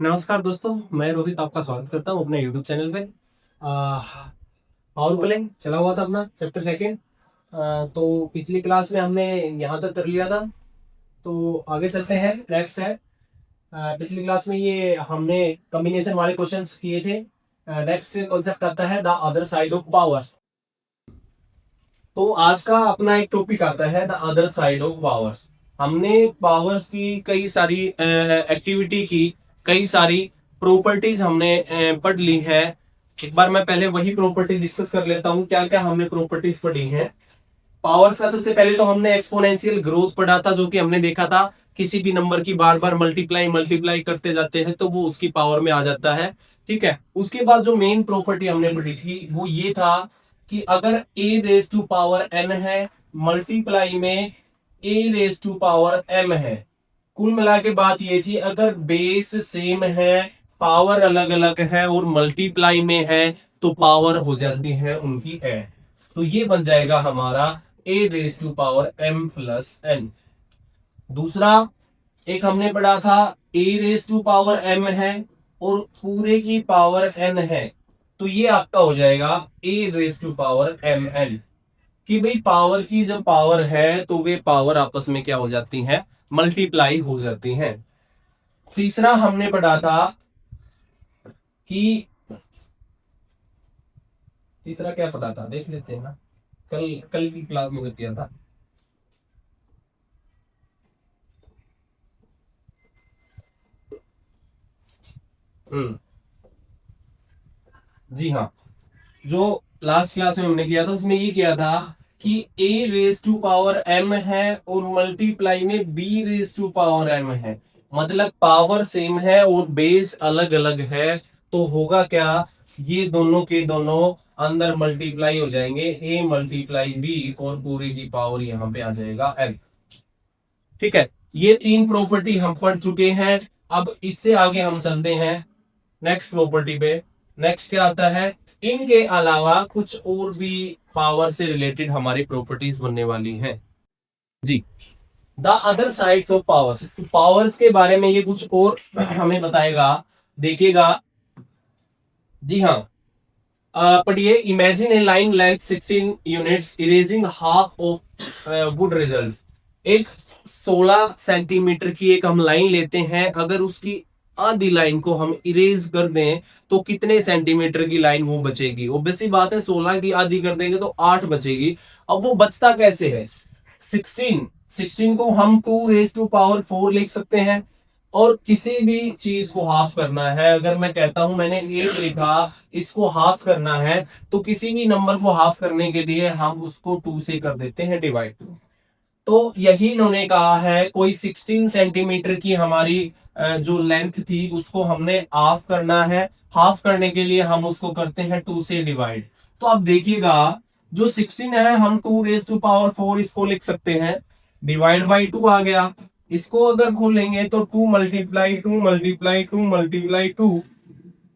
नमस्कार दोस्तों, मैं रोहित आपका स्वागत करता हूँ अपने YouTube चैनल पे। पावर प्लेइंग चला हुआ था अपना चैप्टर सेकेंड। तो पिछली क्लास में हमने यहाँ तक कर लिया था, तो आगे चलते हैं। नेक्स्ट है पिछली क्लास में ये हमने कॉम्बिनेशन वाले क्वेश्चंस किए थे। नेक्स्ट कॉन्सेप्ट आता है the other side of powers. तो आज का अपना एक टॉपिक आता है the other side of powers. हमने पावर्स की कई सारी एक्टिविटी की, कई सारी प्रॉपर्टीज हमने पढ़ ली है। एक बार मैं पहले वही प्रॉपर्टी डिस्कस कर लेता हूँ, क्या क्या हमने प्रॉपर्टीज पढ़ी हैं पावर्स का। सबसे पहले तो हमने एक्सपोनेंशियल ग्रोथ पढ़ा था, जो कि हमने देखा था किसी भी नंबर की बार बार मल्टीप्लाई मल्टीप्लाई करते जाते हैं तो वो उसकी पावर में आ जाता है। ठीक है, उसके बाद जो मेन प्रॉपर्टी हमने पढ़ी थी वो ये था कि अगर a raise to power n है, मल्टीप्लाई में a raise to power m है। कुल मिला के बात ये थी, अगर बेस सेम है, पावर अलग अलग है और मल्टीप्लाई में है तो पावर हो जाती है उनकी ऐड। तो ये बन जाएगा हमारा a raise to power m plus n। दूसरा एक हमने पढ़ा था a raise to power m है और पूरे की पावर n है, तो ये आपका हो जाएगा a raise to power m n। कि भाई पावर की जब पावर है तो वे पावर आपस में क्या हो जाती हैं, मल्टीप्लाई हो जाती हैं। तीसरा हमने पढ़ा था कि तीसरा क्या पढ़ा था, देख लेते हैं ना, कल कल की क्लास में किया था। जी हाँ, जो लास्ट क्लास में हमने किया था उसमें ये किया था कि a raise to power m है और मल्टीप्लाई में b raise to power m है। मतलब पावर सेम है और बेस अलग अलग है, तो होगा क्या, ये दोनों के दोनों अंदर मल्टीप्लाई हो जाएंगे, a मल्टीप्लाई b और पूरे की पावर यहाँ पे आ जाएगा m। ठीक है, ये तीन प्रॉपर्टी हम पढ़ चुके हैं। अब इससे आगे हम चलते हैं नेक्स्ट प्रॉपर्टी पे। नेक्स्ट क्या आता है, इनके अलावा कुछ और भी पावर से रिलेटेड हमारी प्रॉपर्टीज बनने वाली हैं जी। The other sides of powers, powers के बारे में ये कुछ और हमें बताएगा, देखिएगा। जी हाँ, पढ़िए। Imagine A line length 16 units erasing half of would result. एक 16 सेंटीमीटर की एक हम लाइन लेते हैं, अगर उसकी आधी लाइन को हम इरेज कर दें तो कितने सेंटीमीटर की लाइन वो बचेगी। ऑब्वियसली बात है, 16 की आधी कर देंगे तो 8 बचेगी। अब वो बचता कैसे है, 16 को हम 2 रेज टू पावर 4 लिख सकते हैं। और किसी भी चीज को हाफ करना है, अगर मैं कहता हूं मैंने 8 लिखा, इसको हाफ करना है, तो किसी भी नंबर को हाफ करने के लिए हम उसको 2 से कर देते हैं डिवाइड। तो यही इन्होंने कहा है, कोई 16 सेंटीमीटर की हमारी जो लेंथ थी उसको हमने हाफ करना है, हाफ करने के लिए हम उसको करते हैं 2 से डिवाइड। तो अब देखिएगा, जो 16 है हम 2 रेज टू पावर 4 इसको लिख सकते हैं, डिवाइड बाई 2 आ गया। इसको अगर खोलेंगे तो 2 multiply 2 multiply 2 multiply 2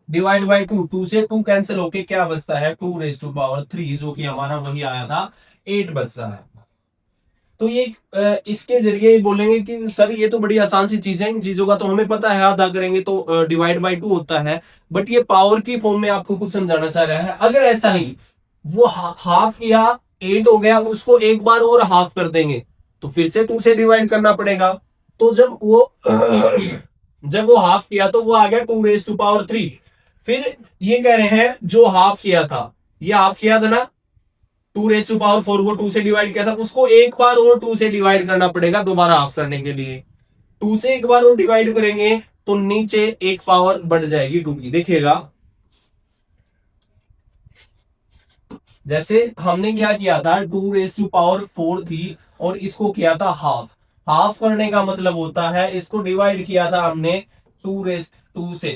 divide by 2, 2 से 2 कैंसिल होके क्या बचता है, 2 रेज टू पावर 3, जो कि हमारा वही आया था 8 बचता है। तो ये इसके जरिए बोलेंगे कि सर ये तो बड़ी आसान सी चीजें हैं, इन चीजों का तो हमें पता है, अदा करेंगे तो डिवाइड बाई 2 होता है। बट ये पावर की फॉर्म में आपको कुछ समझाना चाह रहा है। अगर ऐसा ही वो हाफ किया, 8 हो गया, उसको एक बार और हाफ कर देंगे तो फिर से 2 से डिवाइड करना पड़ेगा। तो जब वो जब वो हाफ किया तो वो आ गया 2 रेज टू पावर 3। फिर ये कह रहे हैं जो हाफ किया था, ये हाफ किया था ना, 2 रेज टू पावर 4 को 2 से डिवाइड किया था, उसको एक बार और 2 से डिवाइड करना पड़ेगा दोबारा हाफ करने के लिए। 2 से एक बार और डिवाइड करेंगे तो नीचे एक पावर बढ़ जाएगी 2 की। देखिएगा, जैसे हमने क्या किया था, 2 रेज टू पावर 4 थी और इसको किया था हाफ। हाफ करने का मतलब होता है इसको डिवाइड किया था हमने 2 रेज 2 से।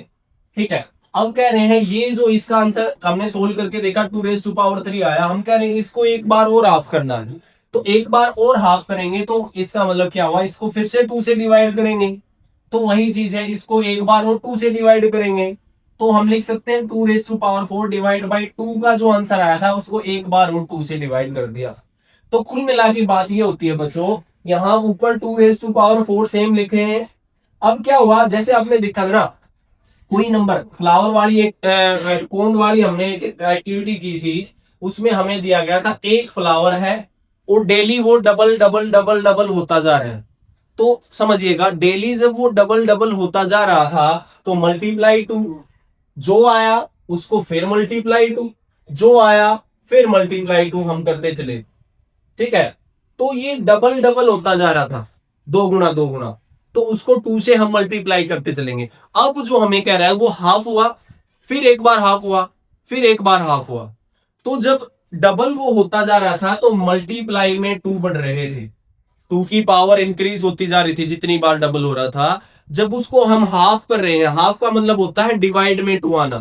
ठीक है, अब कह रहे हैं ये जो इसका आंसर हमने सोल्व करके देखा 2 रेज टू पावर 3 आया, हम कह रहे हैं इसको एक बार और हाफ करना है। तो एक बार और हाफ करेंगे तो इसका मतलब क्या हुआ, इसको फिर से 2 से डिवाइड करेंगे तो वही चीज है, इसको एक बार और 2 से डिवाइड करेंगे तो हम लिख सकते हैं 2 raise to power 4 divide by 2 का जो आंसर आया था उसको एक बार और 2 से डिवाइड कर दिया। तो कुल मिला की बात ये होती है बच्चों, यहां ऊपर 2 रेज टू पावर 4 सेम लिखे हैं। अब क्या हुआ, जैसे आपने देखा ना कोई नंबर फ्लावर वाली एक कोन वाली हमने एक एक्टिविटी की थी, उसमें हमें दिया गया था एक फ्लावर है और डेली वो डबल डबल डबल डबल होता जा रहा है। तो समझिएगा, डेली जब वो डबल डबल होता जा रहा था तो मल्टीप्लाई टू, जो आया उसको फिर मल्टीप्लाई टू, जो आया फिर मल्टीप्लाई टू, हम करते चले। ठीक है, तो ये डबल डबल होता जा रहा था, दो गुना दो गुना, तो उसको टू से हम मल्टीप्लाई करते चलेंगे। अब जो हमें कह रहा है वो हाफ हुआ, फिर एक बार हाफ हुआ, फिर एक बार हाफ हुआ। तो जब डबल वो होता जा रहा था तो मल्टीप्लाई में टू बढ़ रहे थे, टू की पावर इंक्रीज होती जा रही थी जितनी बार डबल हो रहा था। जब उसको हम हाफ कर रहे हैं, हाफ का मतलब होता है डिवाइड में टू आना,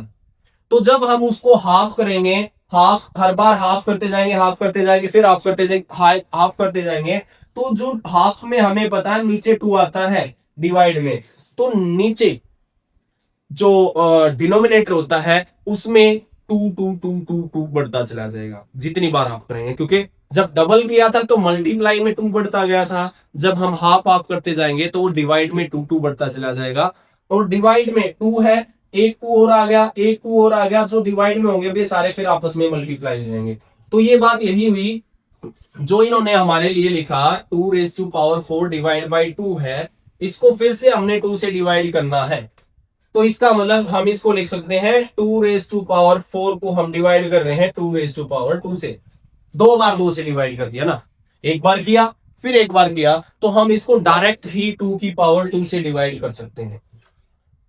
तो जब हम उसको हाफ करेंगे, हाफ हर बार हाफ करते जाएंगे, हाफ करते जाएंगे, फिर हाफ करते जाएंगे, हाफ करते जाएंगे, तो जो हाफ में हमें पता है नीचे टू आता है डिवाइड में, तो नीचे जो डिनोमिनेटर होता है उसमें two two two two two बढ़ता चला जाएगा जितनी बार हाफ करेंगे, क्योंकि जब डबल किया था तो मल्टीप्लाई में टू बढ़ता गया था, जब हम हाफ हाफ करते जाएंगे तो डिवाइड में टू टू बढ़ता चला जाएगा। और डिवाइड में टू है, एक टू और आ गया, एक टू और आ गया, जो डिवाइड में होंगे वे सारे फिर आपस में मल्टीप्लाई हो जाएंगे। तो ये बात यही हुई जो इन्होंने हमारे लिए लिखा, two raise to power four divide by two है, इसको फिर से हमने टू से डिवाइड करना है। तो इसका मतलब हम इसको लिख सकते हैं two raise to power four को हम डिवाइड कर रहे हैं two raise to power two से, दो बार दो से डिवाइड कर दिया ना, एक बार किया फिर एक बार किया, तो हम इसको डायरेक्ट ही टू की पावर टू से डिवाइड कर सकते हैं।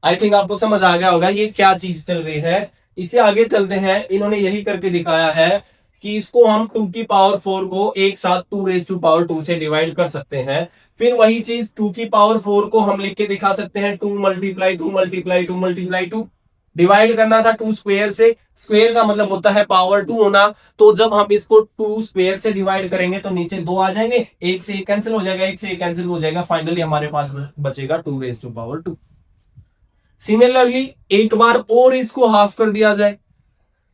आई थिंक आपको समझ आ गया होगा ये क्या चीज चल रही है। इसे आगे चलते हैं, इन्होंने यही करके दिखाया है कि इसको हम टू की पावर फोर को एक साथ two raise to power two से डिवाइड कर सकते हैं। फिर वही चीज टू की पावर फोर को हम लिख के दिखा सकते हैं to multiply two multiply two multiply two, divide करना था टू स्क्वायर से, स्क्वायर का मतलब होता है पावर टू होना, तो जब हम इसको टू स्क्वायर से डिवाइड करेंगे तो नीचे दो आ जाएंगे, एक से एक कैंसिल हो जाएगा, एक से एक कैंसिल हो जाएगा, फाइनली हमारे पास बचेगा two raise to power two. Similarly एक बार और इसको हाफ कर दिया जाए,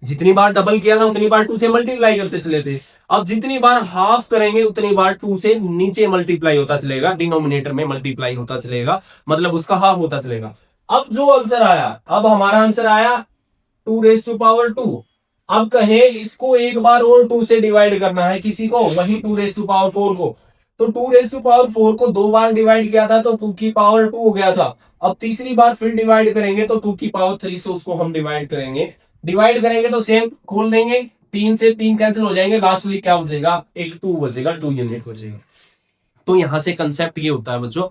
जितनी बार डबल किया था उतनी बार टू से मल्टीप्लाई करते चले थे, अब जितनी बार हाफ करेंगे उतनी बार टू से नीचे मल्टीप्लाई होता चलेगा, डिनोमिनेटर में मल्टीप्लाई होता चलेगा, मतलब उसका हाफ होता चलेगा। अब जो आंसर आया, अब हमारा आंसर आया two raise to power two. अब कहे इसको एक बार और टू से डिवाइड करना है किसी को, वही two raise to power four को, तो two raise to power four को दो बार डिवाइड किया था तो टू की पावर टू हो गया था, अब तीसरी बार फिर डिवाइड करेंगे तो टू की पावर थ्री से उसको हम डिवाइड करेंगे, डिवाइड करेंगे तो सेम खोल देंगे, तीन से तीन कैंसिल हो जाएंगे, लास्टली क्या बचेगा, एक टू बचेगा, टू यूनिट बचेगा। तो यहां से कंसेप्ट ये होता है बच्चों,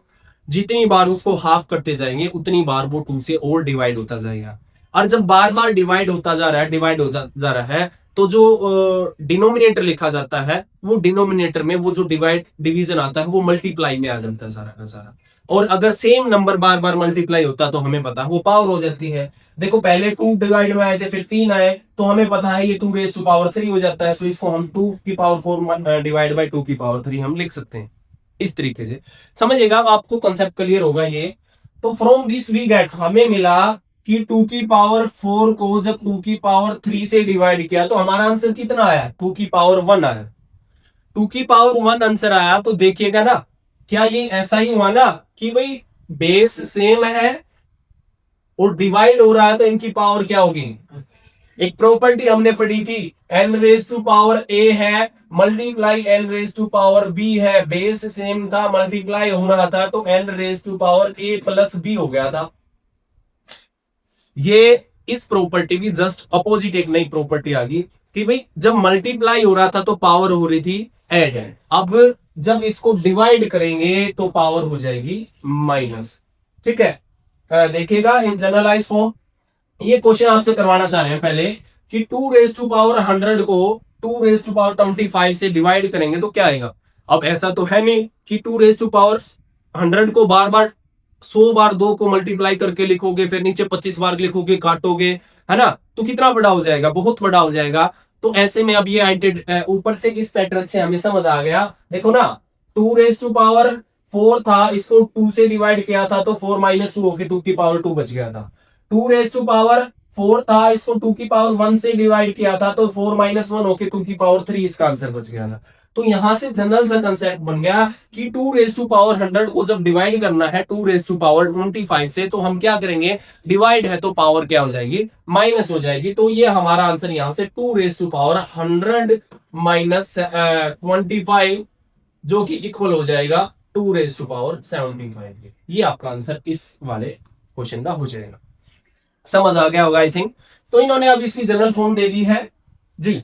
जितनी बार उसको हाफ करते जाएंगे उतनी बार वो टू से और डिवाइड होता जाएगा, और जब बार बार डिवाइड होता जा रहा है, डिवाइड होता जा रहा है, तो जो डिनोमिनेटर लिखा जाता है वो डिनोमिनेटर में वो जो डिवीजन आता है वो मल्टीप्लाई में आ जाता है सारा का सारा। और अगर सेम नंबर बार बार मल्टीप्लाई होता तो हमें पता है वो पावर हो जाती है। देखो पहले टू डिवाइड में आए थे, फिर तीन आए, तो हमें पता है ये two raise to power three हो जाता है, तो इसको हम टू की power four divide by two की पावर थ्री हम लिख सकते हैं इस तरीके से। समझिएगा, आपको कंसेप्ट क्लियर होगा ये। तो फ्रॉम दिस वी गेट, हमें मिला कि टू की पावर फोर को जब टू की पावर थ्री से डिवाइड किया तो हमारा आंसर कितना आया, टू की पावर वन आया। टू की पावर वन आंसर आया, तो देखिएगा ना, क्या ये ऐसा ही हुआ ना कि भाई बेस सेम है और डिवाइड हो रहा है, तो इनकी पावर क्या होगी। एक प्रॉपर्टी हमने पढ़ी थी, n raise to power a है multiply n raise to power b है, बेस सेम था, मल्टीप्लाई हो रहा था, तो n raise to power a plus b हो गया था। ये इस प्रॉपर्टी की जस्ट अपोजिट एक नई प्रॉपर्टी आ गई कि भाई जब मल्टीप्लाई हो रहा था तो पावर हो रही थी ऐड, अब जब इसको डिवाइड करेंगे तो पावर हो जाएगी माइनस। ठीक है, देखिएगा इन जनरलाइज फॉर्म, ये क्वेश्चन आपसे करवाना चाह रहे हैं पहले कि टू रेज टू पावर 100 को टू रेज टू पावर 25 से डिवाइड करेंगे तो क्या आएगा। अब ऐसा तो है नहीं कि टू रेज टू पावर 100 को बार बार 100 बार दो को मल्टीप्लाई करके लिखोगे, फिर नीचे 25 बार लिखोगे, काटोगे, है ना, तो कितना बड़ा हो जाएगा, बहुत बड़ा हो जाएगा। तो ऐसे में अब ये ऊपर से इस पैटर्न से हमें समझ आ गया। देखो ना, two raise to power four था, इसको टू से डिवाइड किया था तो फोर माइनस टू होकर टू की पावर टू बच गया था। Two raise to power four था, इसको टू की पावर वन से डिवाइड किया था तो फोर माइनस वन होकर टू की पावर थ्री, इसका आंसर बच गया था। तो यहां से जनरल सा कंसेप्ट बन गया कि 2 रेज टू पावर 100 को जब डिवाइड करना है 2 रेज टू पावर 25 से, तो हम क्या करेंगे, डिवाइड है तो पावर क्या हो जाएगी, माइनस हो जाएगी। तो ये हमारा आंसर यहां से 2 रेज टू पावर 100 माइनस 25, जो कि इक्वल हो जाएगा 2 रेज टू पावर 75 के। ये आपका आंसर इस वाले क्वेश्चन का हो जाएगा। समझ आ गया होगा आई थिंक। तो इन्होंने अब इसकी जनरल फॉर्म दे दी है जी।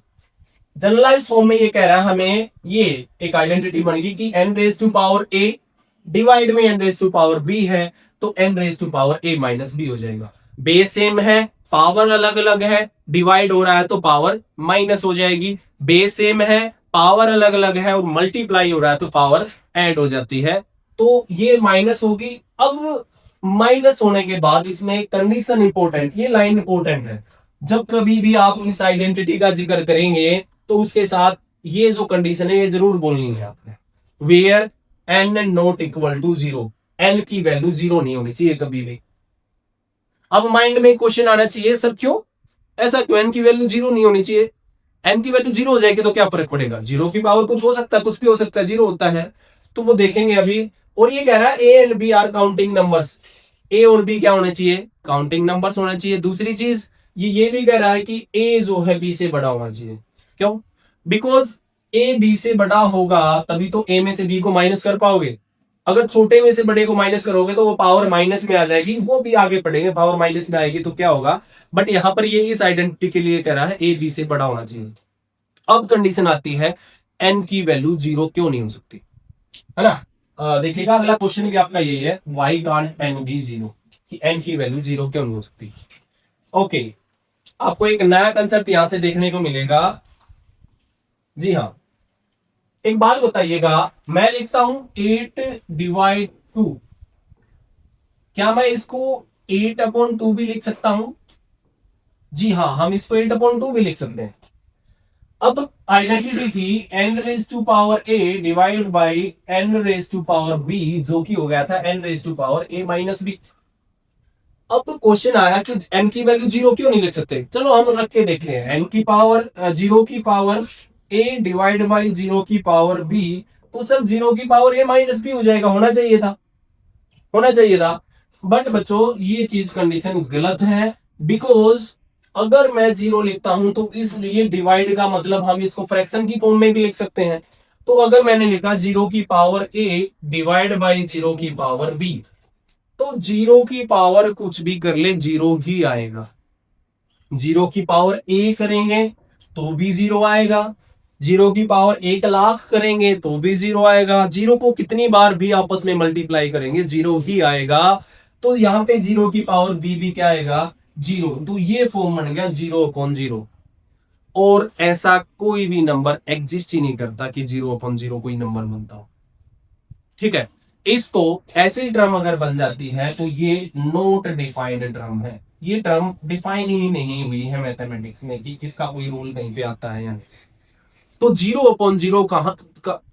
जनरलाइज फॉर्म में ये कह रहा है हमें, ये एक आइडेंटिटी बन गई कि n⁻⁴ डिवाइड में n⁻⁴ है, तो n⁻⁴ माइनस बी हो जाएगा। बेस सेम है, पावर अलग अलग है, डिवाइड हो रहा है तो पावर माइनस हो जाएगी। बेस सेम है, पावर अलग अलग है और मल्टीप्लाई हो रहा है तो पावर ऐड हो जाती है। तो ये माइनस होगी। अब माइनस होने के बाद इसमें कंडीशन इंपॉर्टेंट, ये लाइन इंपॉर्टेंट है। जब कभी भी आप इस आइडेंटिटी का जिक्र करेंगे तो उसके साथ ये जो कंडीशन है ये जरूर बोलनी है आपने, where n not equal to 0, n की वैल्यू 0 नहीं होनी चाहिए कभी भी। अब माइंड में क्वेश्चन आना चाहिए, सर क्यों ऐसा, क्यों n की वैल्यू 0 नहीं होनी चाहिए? n की वैल्यू 0 हो जाएगी तो क्या फर्क पड़ेगा, 0 की पावर कुछ हो सकता है, कुछ भी हो सकता है, 0 होता है, तो वो देखेंगे अभी। और ये कह रहा है a and b are counting numbers, a और b क्या होने चाहिए, काउंटिंग नंबर्स होना चाहिए। दूसरी चीज ये भी कह रहा है कि a जो है b से बड़ा होना चाहिए। क्यों? बिकॉज ए बी से बड़ा होगा तभी तो ए में से बी को माइनस कर पाओगे। अगर छोटे में से बड़े को माइनस करोगे तो वो पावर माइनस में आ जाएगी, वो भी आगे पढ़ेंगे, पावर माइनस में आएगी तो क्या होगा। बट यहां पर ये इस आइडेंटिटी के लिए कह रहा है ए बी से बड़ा होना चाहिए। अब कंडीशन आती है एन की वैल्यू 0 क्यों नहीं हो सकती, है ना। देखिएगा अगला क्वेश्चन भी आपका यही है, वाई कांट एन बी 0, कि एन की वैल्यू 0 क्यों नहीं हो सकती। ओके, आपको एक नया कंसेप्ट यहां से देखने को मिलेगा। जी हाँ, एक बात बताइएगा, मैं लिखता हूं 8/2, क्या मैं इसको 8/2 भी लिख सकता हूं? जी हाँ, हम इसको 8/2 भी लिख सकते हैं। अब आइडेंटिटी थी n⁻⁴ डिवाइड बाई n⁻⁴b, जो कि हो गया था n⁻⁴ माइनस बी। अब क्वेश्चन आया कि n की वैल्यू 0 क्यों नहीं लिख सकते। चलो हम रख के देखते हैं, n की पावर 0 की पावर a डिवाइड बाई 0 की पावर b, तो सर 0 की पावर a माइनस बी हो जाएगा, होना चाहिए था, होना चाहिए था। बट बच्चों ये चीज कंडीशन गलत है, बिकॉज अगर मैं 0 लिखता हूं तो इसलिए डिवाइड का मतलब हम इसको फ्रैक्शन की फॉर्म में भी लिख सकते हैं। तो अगर मैंने लिखा 0 की पावर a डिवाइड बाई 0 की पावर b, तो 0 की पावर कुछ भी कर ले 0 ही आएगा। 0 की पावर a करेंगे तो भी 0 आएगा, 0 की पावर 1,00,000 करेंगे तो भी 0 आएगा, 0 को कितनी बार भी आपस में मल्टीप्लाई करेंगे 0 ही आएगा। तो यहां पे 0 की पावर b भी क्या आएगा, 0। तो ये फॉर्म बन गया 0/0। और ऐसा कोई भी नंबर एग्जिस्ट ही नहीं करता कि 0/0 कोई नंबर बनता हो, ठीक है। इसको ऐसी टर्म अगर बन जाती है तो ये नॉट डिफाइंड टर्म है, ये टर्म डिफाइन ही नहीं हुई है मैथमेटिक्स में कि इसका कोई रूल कहीं पे आता है या नहीं। तो 0/0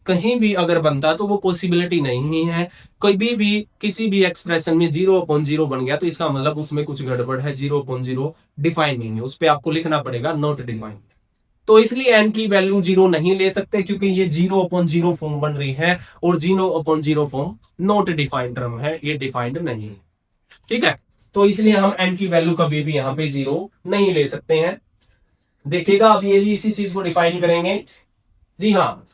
कहीं भी अगर बनता तो वो पॉसिबिलिटी नहीं है। कभी भी किसी भी एक्सप्रेशन में 0/0 बन गया तो इसका मतलब उसमें कुछ गड़बड़ है, 0/0 डिफाइन नहीं है, उस पर आपको लिखना पड़ेगा नॉट डिफाइंड। तो इसलिए n की वैल्यू 0 नहीं ले सकते क्योंकि ये 0/0 फॉर्म बन रही है, और 0/0 फॉर्म नॉट डिफाइंड टर्म है, ये डिफाइंड नहीं है, ठीक है। तो इसलिए हम n की वैल्यू कभी भी यहां पे 0 नहीं ले सकते हैं। देखिएगा अब ये भी इसी चीज को डिफाइन करेंगे। जी हाँ,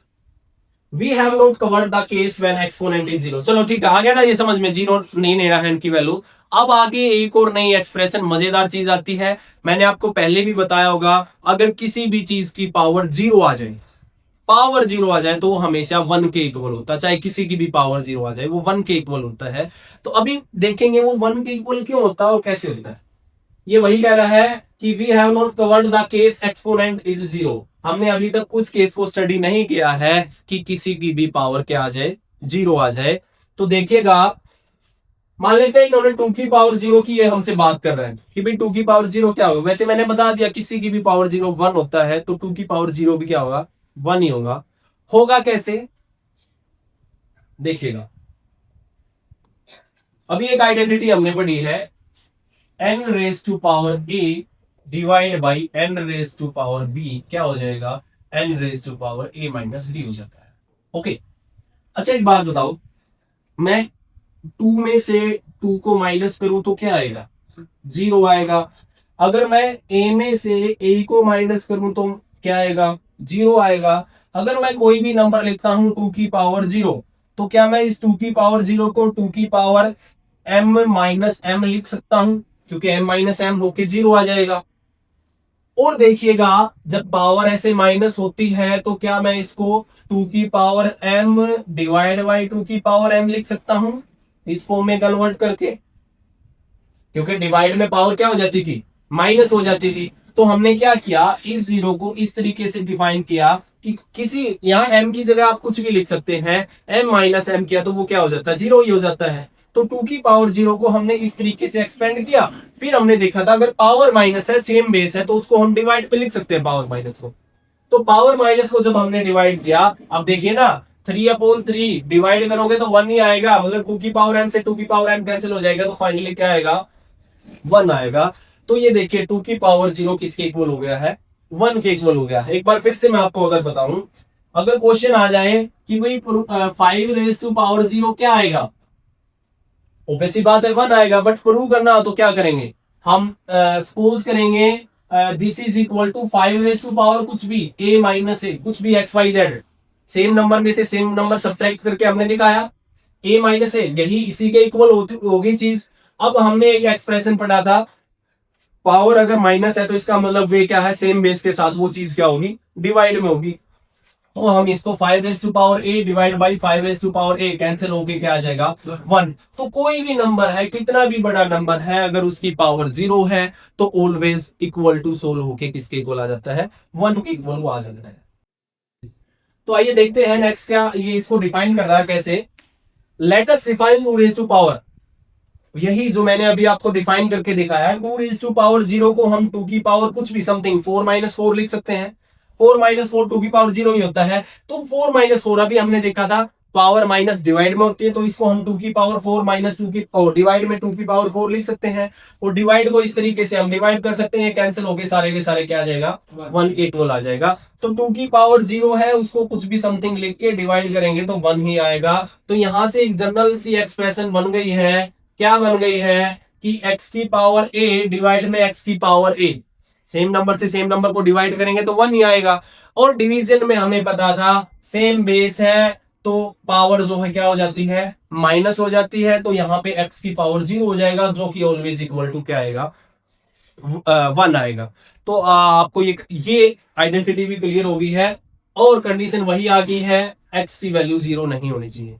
we have not covered the case when exponent is 0। चलो ठीक है, आ गया ना ये समझ में, 0 नहीं ले रहा है n की वैल्यू। अब आगे एक और नई एक्सप्रेशन मजेदार चीज आती है, मैंने आपको पहले भी बताया होगा, अगर किसी भी चीज की पावर 0 आ जाए, पावर 0 आ जाए तो वो हमेशा 1 के इक्वल होता है, चाहे किसी की भी पावर 0 आ जाए वो 1 के इक्वल होता है। तो अभी देखेंगे वो 1 के इक्वल क्यों होता है और कैसे होता है। ये वही कह रहा है कि we have not covered the case exponent is 0। हमने अभी तक उस केस को स्टडी नहीं किया है कि किसी की भी पावर क्या आ जाए, 0 आ जाए। तो देखिएगा, मान लेते हैं इन्होंने 2 की पावर 0 की, ये हमसे बात कर रहे हैं कि भाई 2 की पावर 0 क्या होगा। वैसे मैंने बता दिया किसी की भी पावर 0 1 होता है, तो 2 की पावर 0 भी क्या होगा, 1 ही होगा। होगा कैसे, देखिएगा अभी एक आइडेंटिटी हमने पढ़ी है, n⁻⁴ divide by n⁻⁴ b क्या हो जाएगा, n raise to power a minus d हो जाता है। ओके, अच्छा एक बात बताओ, मैं 2 में से 2 को माइनस करूं तो क्या आएगा? 0 आएगा। अगर मैं a में से a को माइनस करूं तो क्या आएगा? 0 आएगा। अगर मैं कोई भी नंबर लिखता हूं 2 की पावर 0, तो क्या मैं इस 2 की पावर 0 को 2 की पावर m माइनस m लिख सकता हूं? क्योंकि m माइनस m होके 0 आ जाएगा। और देखिएगा, जब पावर ऐसे माइनस होती है तो क्या मैं इसको 2 की पावर m डिवाइड बाई 2 की पावर m लिख सकता हूं इस फॉर्म में कन्वर्ट करके? क्योंकि डिवाइड में पावर क्या हो जाती थी? माइनस हो जाती थी। तो हमने क्या किया, इस जीरो को इस तरीके से डिफाइन किया कि किसी यहाँ m की जगह आप कुछ भी लिख सकते हैं, m माइनस m किया तो वो क्या हो जाता है? 0 ही हो जाता है। तो 2 की पावर 0 को हमने इस तरीके से एक्सपेंड किया। फिर हमने देखा था अगर पावर माइनस है, सेम बेस है, तो उसको हम डिवाइड पे लिख सकते हैं पावर माइनस को। तो पावर माइनस को जब हमने डिवाइड किया, अब देखिए ना, 3/3 डिवाइड करोगे तो 1 ही आएगा, मतलब 2 की पावर m से 2 की पावर m कैंसिल हो जाएगा, तो फाइनली क्या आएगा? 1 आएगा। तो ये देखिए 2 की पावर 0 किसके इक्वल हो गया है? 1 के इक्वल हो गया है। एक बार फिर से मैं आपको अगर बताऊं, अगर क्वेश्चन आ जाए कि भाई 5 रेज टू पावर 0 क्या आएगा, ओबेसी बात है 1 आएगा, बट प्रूव करना हो तो क्या करेंगे हम? सपोज करेंगे this is equal to 5 raise to power कुछ भी a माइनस ए, कुछ भी X Y Z, same number में से सेम नंबर सब्ट्रैक्ट करके हमने दिखाया a माइनस ए, यही इसी के इक्वल होगी चीज। अब हमने एक एक्सप्रेशन पढ़ा था, पावर अगर माइनस है तो इसका मतलब वे क्या है? सेम बेस के साथ वो चीज क्या होगी? डिवाइड में होगी। तो हम इसको 5 raise to power a divide by 5 raise to power a cancel होके क्या आ जाएगा? 1। तो कोई भी नंबर है, कितना भी बड़ा नंबर है, अगर उसकी पावर 0 है तो ऑलवेज इक्वल टू सोल्व होके किसके इक्वल आ जाता है? 1 के इक्वल वो आ जाता है। तो आइए देखते हैं नेक्स्ट क्या ये इसको डिफाइन कर रहा है कैसे। Let us define 2 raise to power, यही जो मैंने अभी आपको डिफाइन करके दिखाया है। 2 रेज टू पावर 0 को हम 2 की पावर कुछ भी समथिंग 4 माइनस 4 लिख सकते हैं। 4 माइनस 4 2 की पावर 0 ही होता है। तो 4 माइनस 4 अभी हमने देखा था पावर माइनस डिवाइड में होती है, तो इसको हम 2 की पावर 4 माइनस 2 की डिवाइड में 2 की पावर 4 लिख सकते हैं। और डिवाइड को इस तरीके से हम डिवाइड कर सकते हैं, कैंसिल होके सारे के सारे क्या आ जाएगा? 1 के इक्वल आ जाएगा। तो 2 की पावर 0 है, उसको कुछ भी समथिंग लिख के डिवाइड करेंगे तो 1 ही आएगा। तो यहां से एक जनरल सी एक्सप्रेशन बन गई है, क्या बन गई है कि x की पावर a डिवाइड में x की पावर a, सेम नंबर से सेम नंबर को डिवाइड करेंगे तो 1 ही आएगा। और डिवीजन में हमें पता था सेम बेस है तो पावर जो है क्या हो जाती है? माइनस हो जाती है। तो यहाँ पे x की पावर 0 हो जाएगा, जो कि ऑलवेज इक्वल टू क्या आएगा? 1 आएगा। तो आपको ये आइडेंटिटी भी क्लियर हो गई है और कंडीशन वही आ गई है, x की वैल्यू 0 नहीं होनी चाहिए।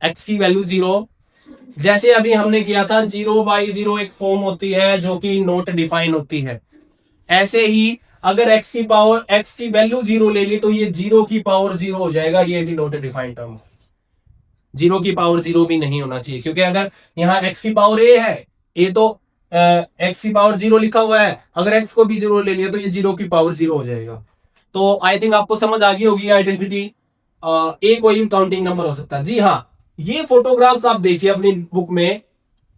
x की वैल्यू 0, जैसे अभी हमने किया था 0/0 एक फॉर्म होती है जो कि नॉट डिफाइन होती है, ऐसे ही अगर x की पावर x की वैल्यू 0 ले ली तो ये 0 की पावर 0 हो जाएगा। ये भी नॉट डिफाइंड टर्म, 0 की पावर 0 भी नहीं होना चाहिए, क्योंकि अगर यहाँ x की पावर a है, a तो x की पावर 0 लिखा हुआ है, अगर x को भी 0 ले लिया तो ये 0 की पावर 0 हो जाएगा। तो आई थिंक आपको समझ आ गई होगी आइडेंटिटी। a कोई काउंटिंग नंबर हो सकता है। जी हाँ, ये फोटोग्राफ्स आप देखिए अपनी बुक में,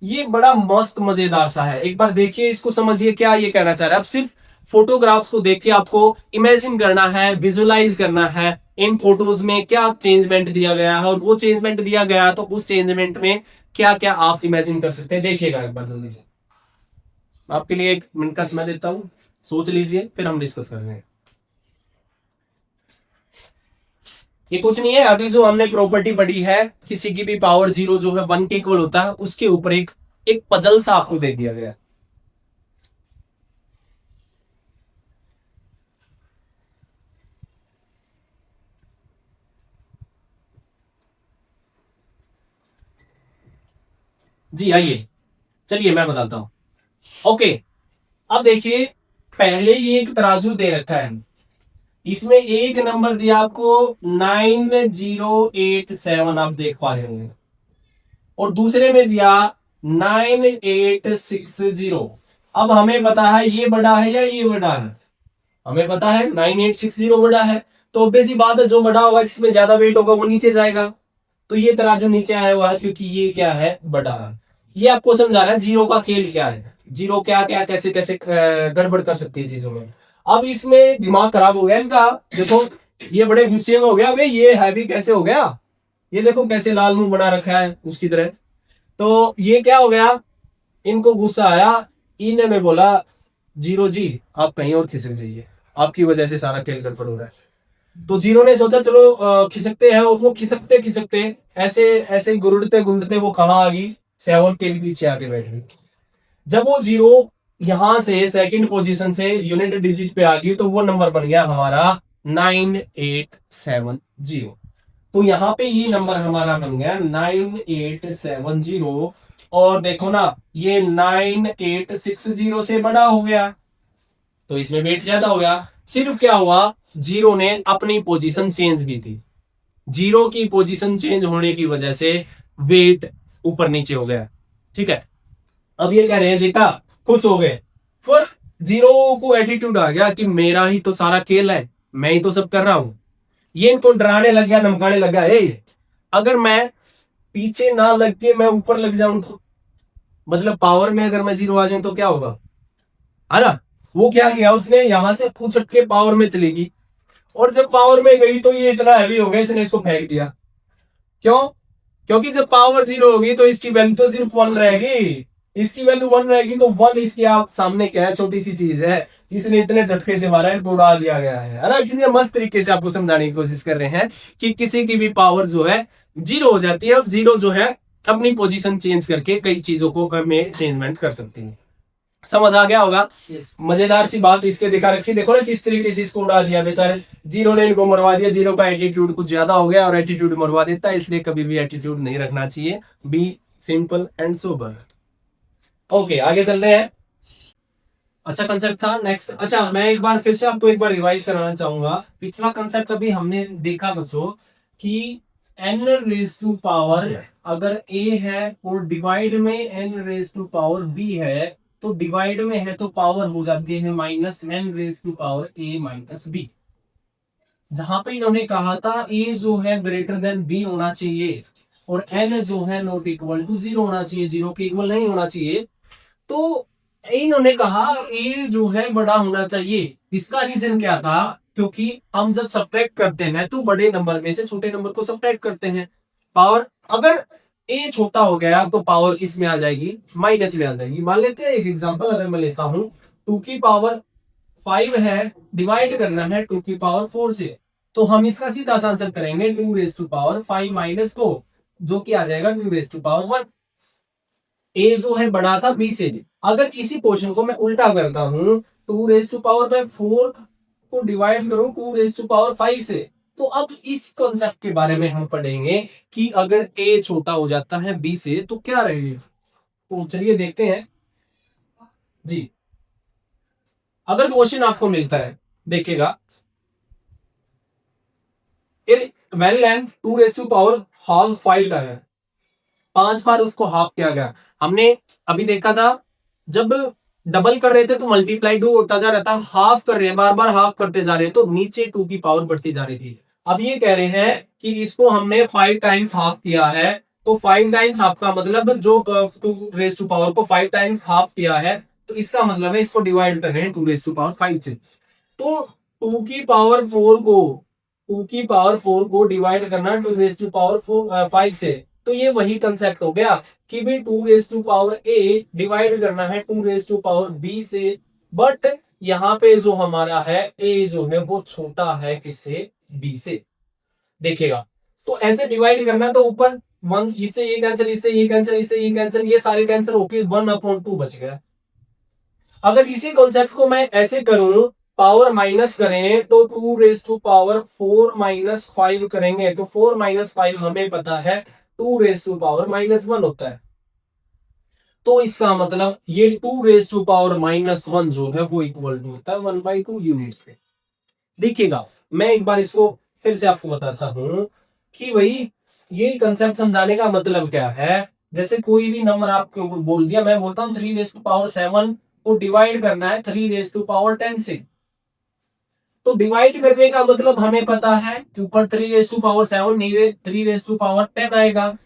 ये बड़ा मस्त मजेदार सा है। एक बार देखिए, इसको समझिए क्या ये कहना चाह रहा है। अब सिर्फ फोटोग्राफ्स को देख के आपको इमेजिन करना है, विजुअलाइज करना है इन फोटोज में क्या चेंजमेंट दिया गया है, और वो चेंजमेंट दिया गया तो उस चेंजमेंट में क्या क्या आप इमेजिन कर सकते हैं। देखिएगा एक बार जल्दी से, आपके लिए 1 मिनट का समय देता हूं, सोच लीजिए, फिर हम डिस्कस करेंगे। ये कुछ नहीं है, अभी जो हमने प्रॉपर्टी पढ़ी है, किसी की भी पावर 0 जो है 1 के इक्वल होता है, उसके ऊपर एक पजल सा आपको दे दिया गया है। जी आइए, चलिए मैं बताता हूं। ओके, अब देखिए, पहले ये एक तराजू दे रखा है, इसमें एक नंबर दिया आपको 9087, आप देख पा रहे होंगे, और दूसरे में दिया 9860। अब हमें पता है ये बड़ा है या ये बड़ा है, हमें पता है 9860 बड़ा है, तो ऑब्वियस ही बात है जो बड़ा होगा, जिसमें ज्यादा वेट होगा वो नीचे जाएगा। तो ये तराजू नीचे आया हुआ है क्योंकि ये क्या है? बड़ा है। ये आपको समझा रहा है जीरो का खेल क्या है, जीरो क्या क्या कैसे कैसे गड़बड़ कर सकती है चीजों में। अब इसमें दिमाग खराब हो गया इनका, देखो ये बड़े गुस्से में हो गया, भाई ये हैवी कैसे हो गया, ये देखो कैसे लाल मुंह बना रखा है उसकी तरह। तो ये क्या हो गया, इनको गुस्सा आया, इन्होंने बोला जीरो जी आप कहीं और खिसक जाइए, आपकी वजह से सारा खेल गड़बड़ हो रहा है। तो जीरो ने सोचा चलो खिसकते हैं, और वो खिसकते खिसकते ऐसे ऐसे गुरुड़ते गुरुड़ते वो कहाँ आ गई, सेवन के भी पीछे आके बैठ गई। जब वो जीरो यहां से सेकंड पोजीशन से यूनिट डिजिट पे आ गई, तो वो नंबर बन गया हमारा 9870। तो यहाँ पे ये नंबर हमारा बन गया 9870। और देखो ना ये 9860 से बड़ा हो गया, तो इसमें वेट ज्यादा हो गया। सिर्फ क्या हुआ, जीरो ने अपनी पोजीशन चेंज की थी, जीरो की पोजीशन चेंज होने की वजह से वेट ऊपर नीचे हो गया। ठीक है, अब ये कह रहे हैं देखा, खुश हो गए, फिर जीरो को एटीट्यूड आ गया कि मेरा ही तो सारा खेल है, मैं ही तो सब कर रहा हूं। ये इनको डराने लग गया, धमकाने लग गया, अगर मैं पीछे ना लग के मैं ऊपर लग जाऊं तो, मतलब पावर में अगर मैं जीरो आ जाऊं तो क्या होगा, है ना। वो क्या किया उसने, यहां से उछट के पावर में चलेगी, और जब पावर में गई तो ये इतना हैवी हो गया, इसने इसको फेंक दिया। क्यों, क्योंकि जब पावर जीरो होगी तो इसकी वैल्यू तो सिर्फ वन रहेगी, इसकी वैल्यू वन रहेगी, तो वन इसके आप सामने क्या है, छोटी सी चीज है, इसने इतने झटके से मारा है, उड़ा दिया गया है ना। कितने मस्त तरीके से आपको समझाने की कोशिश कर रहे हैं कि किसी की भी पावर जो है जीरो हो जाती है, और जीरो जो है अपनी पोजीशन चेंज करके कई चीजों को में चेंजमेंट कर सकती है। समझ आ गया होगा। मजेदार सी बात इसके दिखा रखी, देखो ना किस तरीके से इसको उड़ा दिया बेचारे, जीरो ने इनको मरवा दिया। जीरो का एटीट्यूड कुछ ज्यादा हो गया, और एटीट्यूड मरवा देता है, इसलिए कभी भी एटीट्यूड नहीं रखना चाहिए, be simple and sober. Okay आगे चलते हैं। अच्छा कंसेप्ट था नेक्स्ट। अच्छा मैं एक बार फिर से आपको एक बार रिवाइज कराना चाहूंगा, पिछला कंसेप्ट अभी हमने देखा बच्चों कि एन रेज टू पावर अगर ए है और डिवाइड में n raise to power b है, तो डिवाइड में है तो पावर हो जाती है minus n raise to power a minus b. जहां पे इन्होंने कहा था ए जो है ग्रेटर देन बी होना चाहिए, और एन जो है नॉट इक्वल टू जीरो होना चाहिए, जीरो के इक्वल नहीं होना चाहिए, तो इन्होंने कहा ए जो है बड़ा होना चाहिए। इसका रीजन क्या था, क्योंकि हम जब सब्ट्रैक्ट करते हैं तो बड़े नंबर में से छोटे नंबर को सब्ट्रैक्ट करते हैं, पावर अगर ए छोटा हो गया तो पावर किस में आ जाएगी, माइनस में आ जाएगी। मान लेते हैं एक एग्जांपल अगर मैं लेता हूं, 2 की पावर 5 है, डिवाइड करना है 2 की पावर 4 से, तो हम इसका सीधा सा आंसर करेंगे 2 रेज टू पावर 5 माइनस 4, जो कि आ जाएगा 2 रेज टू पावर 1। ए जो है बड़ा था बी से। अगर इसी क्वेश्चन को मैं उल्टा करता हूं, 2 रेज टू पावर मैं 4 को डिवाइड करूं 2 रेज टू पावर 5 से, तो अब इस कॉन्सेप्ट के बारे में हम पढ़ेंगे कि अगर ए छोटा हो जाता है बी से तो क्या रहेगा। तो चलिए देखते हैं जी। अगर क्वेश्चन आपको मिलता है, देखिएगा well length 2 raise to power half 5 का है, 5 बार उसको हाफ किया गया। हमने अभी देखा था जब डबल कर रहे थे तो मल्टीप्लाई 2 होता जा रहा था, हाफ कर रहे हैं बार बार हाफ करते जा रहे हैं तो नीचे 2 की पावर बढ़ती जा रही थी। अब ये कह रहे हैं कि इसको हमने 5 टाइम्स हाफ किया है, तो 5 टाइम्स हाफ का मतलब जो 2 रेज टू पावर को 5 टाइम्स हाफ किया है, तो इसका मतलब है इसको डिवाइड कर रहे हैं 2 रेज टू पावर 5 से। तो 2 की पावर 4 को 2 की पावर 4 को डिवाइड करना 2 रेज टू पावर 5 से, तो ये वही कंसेप्ट हो गया कि भी 2 raise to power A divide करना है 2 रेज टू पावर बी से, बट यहाँ पे जो हमारा है ए जो है वो छोटा है किससे, बी से। देखिएगा तो ऐसे डिवाइड करना, तो ऊपर 1 इससे ये कैंसिल, इससे ये कैंसिल, इससे ये कैंसिल, ये सारे कैंसिल होके 1/2 बच गया। अगर इसी कॉन्सेप्ट को मैं ऐसे करूं, पावर माइनस करें तो 2 रेज टू पावर 4 माइनस 5 करेंगे, तो 4 माइनस 5 हमें पता है 2 रेज टू पावर -1 होता है। तो इसका मतलब ये 2 रेज टू पावर -1 जो है वो इक्वल टू होता है 1/2 यूनिट्स के। देखिएगा मैं एक बार इसको फिर से आपको बताता हूं कि भाई ये कंसेप्ट समझाने का मतलब क्या है। जैसे कोई भी नंबर आपको बोल दिया, मैं बोलता हूँ 3 रेज टू पावर 7 को डिवाइड करना है 3 रेज टू पावर 10 से, तो डिवाइड करने का मतलब हमें पता है ऊपर 3 रेज टू पावर 7 नीचे 3 रेज टू पावर 10 आएगा,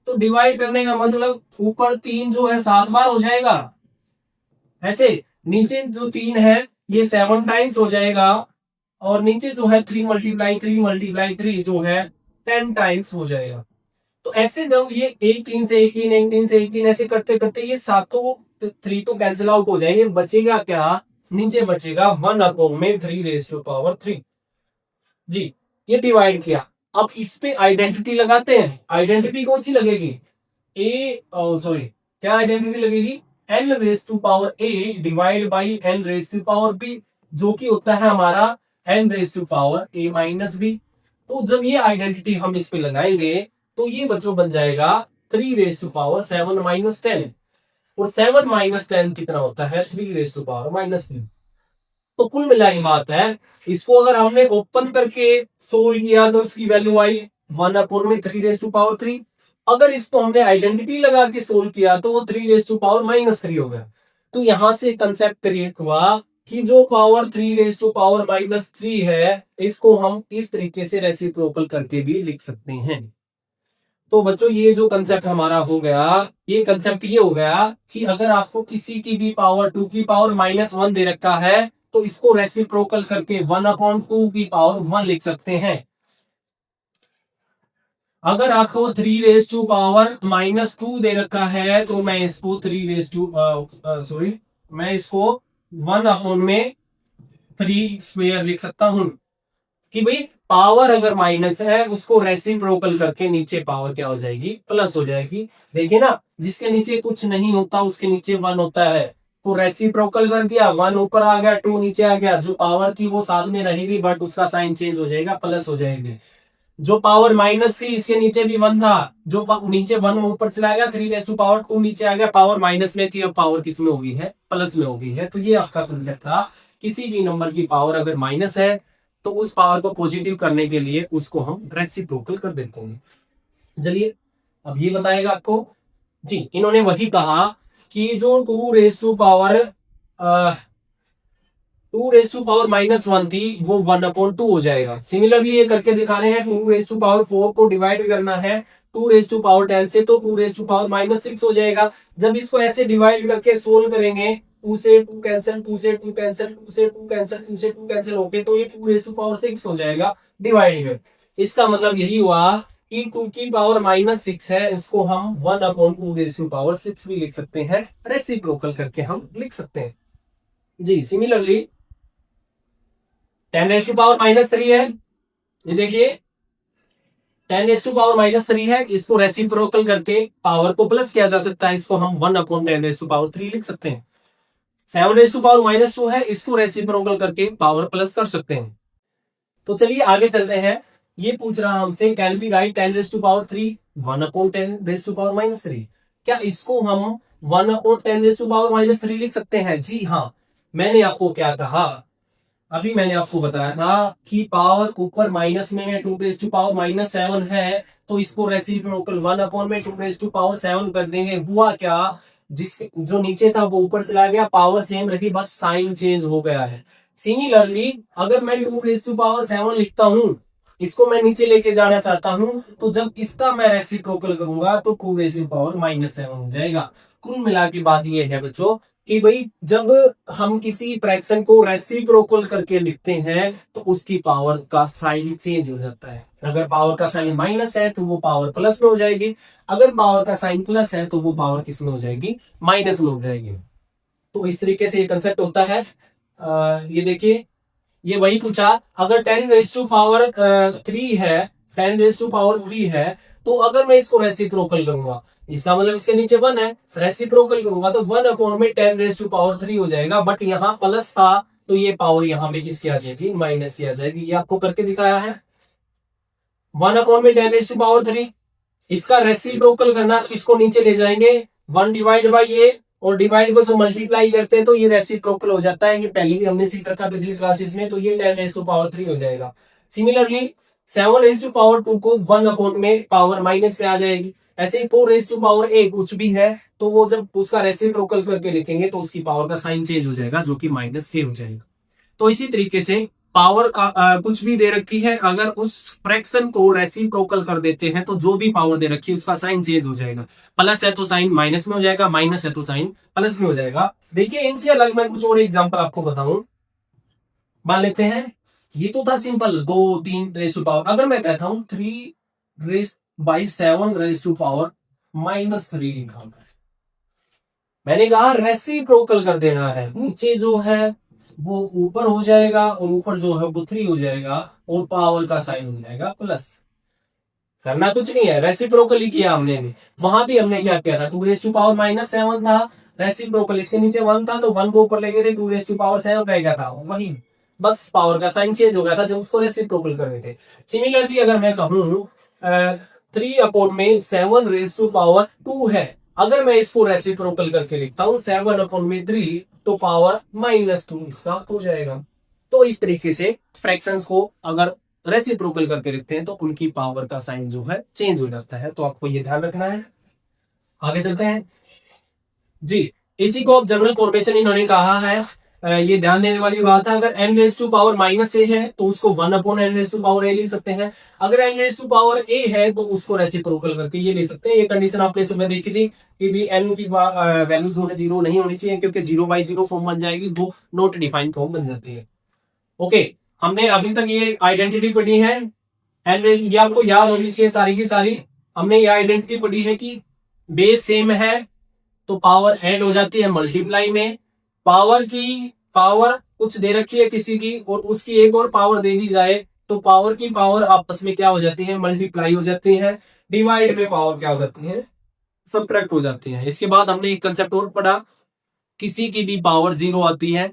तो डिवाइड करने का मतलब ऊपर 3 जो है 7 बार हो जाएगा, ऐसे नीचे जो 3 है ये 7 टाइम्स हो जाएगा, और नीचे जो है 3 मल्टीप्लाई 3 मल्टीप्लाई 3 जो है 10 टाइम्स हो जाएगा। तो ऐसे जब ये 18 से 18 18 से 18 ऐसे करते करते ये सातों 3 तो कैंसिल आउट हो जाएंगे, बचेगा क्या? नीचे बचेगा 1 अपॉन में 3 रेज टू पावर 3। जी, ये डिवाइड किया। अब इस पे आइडेंटिटी लगाते हैं। आइडेंटिटी कौन सी लगेगी? ए सॉरी, क्या आइडेंटिटी लगेगी? N raise to power A divide by n raise to power b, जो कि होता है हमारा n raise to power a minus b. तो जब ये आइडेंटिटी हम इस पे लगाएंगे तो ये बच्चों बन जाएगा 3 रेज टू पावर 7 माइनस 10, और 7 माइनस 10 कितना होता है? 3 रेज टू पावर माइनस 3। तो कुल मिला के बात है, इसको अगर हमने ओपन करके सोल्व किया तो इसकी वैल्यू आई 1 अपॉन में 3 रेज टू पावर 3। अगर इसको हमने आइडेंटिटी लगा के सोल्व किया तो वो 3 रेज टू पावर माइनस 3 हो गया। तो यहां से कंसेप्ट क्रिएट हुआ कि जो power 3 raise to power minus 3 है, इसको हम इस तरीके से रेसिप्रोकल करके भी लिख सकते हैं। तो बच्चों ये जो कंसेप्ट हमारा हो गया, ये कंसेप्ट ये हो गया कि अगर आपको किसी की भी पावर 2 की पावर माइनस 1 दे रखा है तो इसको रेसिप्रोकल करके 1 अपॉन 2 की पावर 1 लिख सकते हैं। अगर आपको 3 रेज टू पावर माइनस 2 दे रखा है तो मैं इसको 3 रेज टू सॉरी, मैं इसको 1 अपॉन में 3 स्क्वायर लिख सकता हूं कि भाई पावर अगर माइनस है उसको रेसिप्रोकल करके नीचे पावर क्या हो जाएगी? प्लस हो जाएगी। देखिए ना, जिसके नीचे कुछ नहीं होता उसके नीचे 1 होता है, तो रेसिप्रोकल कर दिया, 1 ऊपर आ गया 2 नीचे आ गया, जो पावर थी वो साथ में रहेगी बट उसका साइन चेंज हो जाएगा, प्लस हो जाएगी। जो पावर माइनस थी इसके नीचे भी 1 था, जो नीचे 1 ऊपर चला गया, 3 रेज टू पावर 2 नीचे आ गया, पावर माइनस में थी अब पावर किस में हो गई है? प्लस में हो गई है। तो ये आपका कंसेप्ट था, किसी भी नंबर की पावर अगर माइनस है तो उस पावर को पॉजिटिव करने के लिए उसको हम रेसिप्रोकल कर देते हैं। चलिए अब ये बताएगा आपको। जी, इन्होंने वही कहा कि जो 2 raise to power 2 raise to power minus 1 थी वो 1 अपॉन 2 हो जाएगा। सिमिलरली ये करके दिखा रहे हैं, 2 रेज टू पावर 4 को डिवाइड करना है 2 रेज टू पावर 10 से, तो 2 रेज टू पावर माइनस 6 हो जाएगा। जब इसको ऐसे डिवाइड करके सोल्व करेंगे, 2 से 2 कैंसिल, 2 से 2 कैंसिल, 2 से 2 कैंसिल, 2 से 2 कैंसिल होके तो ये 2 रेज टू पावर 6 हो जाएगा डिवाइड में। इसका मतलब यही हुआ कि 2 की पावर माइनस 6 है, इसको हम 1 अपॉन 2 रेज टू पावर 6 भी लिख सकते हैं, रेसिप्रोकल करके हम लिख सकते हैं। जी, similarly 10 raise to power minus 3 है, ये देखिए 10 रेज टू पावर माइनस 3 है, इसको रेसिप्रोकल करके पावर को प्लस किया जा सकता है, इसको हम 1 अपॉन 10 रेज टू पावर 3 लिख सकते हैं। 7 रेज टू पावर माइनस 2 है, इसको रेसिप्रोकल करके पावर प्लस कर सकते हैं। तो चलिए आगे चलते हैं। ये पूछ रहा हमसे, can be write 10 raise to power 3 1 upon 10 raise to power minus 3, क्या इसको हम 1 upon 10 raise to power minus 3 लिख सकते हैं? जी हाँ, मैंने आपको क्या कहा, अभी मैंने आपको बताया था कि पावर ऊपर माइनस में है, 2 रेज टू पावर माइनस 7 है, तो इसको रेसिप्रोकल 1 अपॉन में 2 रेज टू पावर 7 कर देंगे। हुआ क्या, जिसके जो नीचे था वो ऊपर चला गया, पावर सेम रखी, बस साइन चेंज हो गया है। सिमिलरली अगर मैं 2 रेज टू पावर 7 लिखता हूं, इसको मैं नीचे लेके जाना चाहता हूं, तो जब इसका मैं रेसिप्रोकल करूंगा तो 2 रेज टू पावर माइनस 7 हो जाएगा। कुल मिला के बात ये है बच्चों कि भाई जब हम किसी फ्रैक्शन को रेसिप्रोकल करके लिखते हैं तो उसकी पावर का साइन चेंज हो जाता है। अगर पावर का साइन माइनस है तो वो पावर प्लस में हो जाएगी, अगर पावर का साइन प्लस है तो वो पावर किस में हो जाएगी? माइनस में हो जाएगी। तो इस तरीके से ये कंसेप्ट होता है। ये देखिए, ये वही पूछा, अगर 10 रेज टू पावर 3 है, 10 रेज टू पावर 3 है, तो अगर मैं इसको रेसिप्रोकल करूंगा, इसका मतलब इसके नीचे 1 है, रेसिप्रोकल करूंगा तो 1 अपॉन में 10 रेज टू पावर 3 हो जाएगा, बट यहाँ प्लस था तो ये पावर यहाँ पे किसकी आ जाएगी? माइनस की आ जाएगी। ये आपको करके दिखाया है। 1 अपॉन में 10 रेज टू पावर 3, इसका रेसिप्रोकल करना तो इसको नीचे ले जाएंगे, 1 डिवाइड बाई ए, और डिवाइड को जो मल्टीप्लाई करते हैं तो ये रेसिप्रोकल हो जाता है। ये पहले भी हमने सीखा था पिछली क्लासेस में, तो ये 10 रेज टू पावर 3 हो जाएगा। सिमिलरली 7 रेज टू पावर 2 को 1 अपॉन में पावर माइनस में आ जाएगी। ऐसे ही 4 रेज टू पावर ए कुछ भी है तो वो जब उसका रेसिप्रोकल करके लिखेंगे तो उसकी पावर का साइन चेंज हो जाएगा, जो कि माइनस के हो जाएगा। तो इसी तरीके से पावर का कुछ भी दे रखी है, अगर उस फ्रैक्शन को रेसिप्रोकल कर देते हैं तो जो भी पावर दे रखी है उसका साइन चेंज हो जाएगा। प्लस है तो साइन माइनस में हो जाएगा, माइनस है तो साइन प्लस में हो जाएगा। देखिए इनसे अलग मैं कुछ और एग्जांपल आपको बताऊं। मान लेते हैं ये तो था सिंपल 2 3 रेस टू पावर। अगर मैं कहता हूं 3 रेस टू पावर -3 लिखा हुआ है, मैंने कहा रेसिप्रोकल कर देना है, नीचे जो है वो ऊपर हो जाएगा और ऊपर जो है वो 3 हो जाएगा और पावर का साइन हो जाएगा प्लस। करना कुछ नहीं है, रेसिप्रोकली किया हमने भी। वहां भी हमने क्या किया था, 2 रेस टू पावर -7 था, रेसिप्रोकल इसके नीचे 1 था तो 1 को ऊपर लेके थे, 2 रेस टू पावर 7 रह गया था, वही बस पावर का साइन चेंज हो गया था जब उसको रेसिप्रोकल कर रहे थे। सिमिलरली अगर मैं कहूं 3/7 रेस टू पावर 2 है, अगर मैं इसको रेसिप्रोकल करके लिखता हूं 7/3 तो पावर -2 इसका हो जाएगा। तो इस तरीके से फ्रैक्शंस को अगर रेसिप्रोकल करके लिखते हैं तो उनकी पावर का साइन जो है चेंज हो जाता है, तो आपको ये ध्यान रखना है। आगे चलते हैं जी। इसी को अब जनरल फॉर्मेशन इन्होंने कहा है, ये ध्यान देने वाली बात है। अगर n raise to power -a है तो उसको 1/n race to power a लिख सकते हैं। अगर n raise to power a है तो उसको रेसिप्रोकल करके ये ले सकते हैं। ये कंडीशन आपने सुबह देखी थी कि भी n की वैल्यू जो है 0 नहीं होनी चाहिए, क्योंकि 0/0 फॉर्म बन जाएगी, वो नॉट डिफाइंड फॉर्म बन जाती है। ओके, हमने अभी तक ये आइडेंटिटी पढ़ी है, एंड ये आपको याद होनी चाहिए सारी की सारी। हमने ये आइडेंटिटी पढ़ी है कि बेस सेम है तो पावर ऐड हो जाती है मल्टीप्लाई में। पावर कुछ दे रखी है किसी की और उसकी एक और पावर दे दी जाए तो पावर की पावर आपस में क्या हो जाती है, मल्टीप्लाई हो जाती है। डिवाइड में पावर क्या हो जाती है, सबट्रैक्ट हो जाती है। इसके बाद हमने एक कंसेप्ट और पढ़ा, किसी की भी पावर 0 आती है,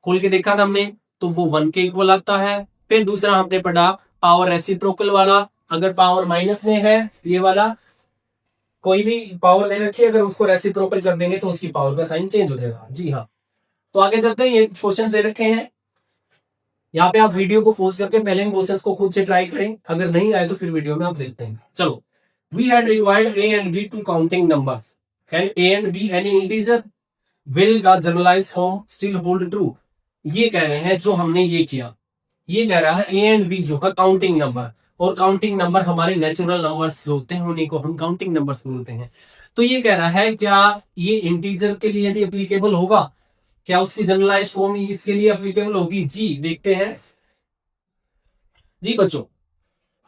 खोल के देखा था हमने, तो वो 1 के इक्वल आता है। फिर दूसरा हमने पढ़ा पावर रेसिप्रोकल वाला, अगर पावर माइनस में है, ये वाला कोई भी पावर दे रखी है अगर उसको रेसिप्रोकल कर देंगे तो उसकी पावर का साइन चेंज हो जाएगा। जी हाँ, तो आगे चलते हैं। ये क्वेश्चन दे रखे हैं यहाँ पे, आप वीडियो को पॉज करके पहले इन क्वेश्चंस को खुद से ट्राई करें, अगर नहीं आए तो फिर वीडियो में आप देखते हैं। चलो, we had required a and b to counting numbers, can a and b any integer, will the generalized form still hold true। ये कह रहे हैं जो हमने ये किया, ये कह रहा है ए एंड बी जो है काउंटिंग नंबर, और काउंटिंग नंबर हमारे नेचुरल नंबर्स जो होते हैं उन्हीं को हम काउंटिंग नंबर्स बोलते हैं। तो ये कह रहा है क्या ये इंटीजर के लिए भी एप्लीकेबल होगा, क्या उसकी जनरलाइज फॉर्म इसके लिए एप्लीकेबल होगी? जी देखते हैं। जी बच्चों,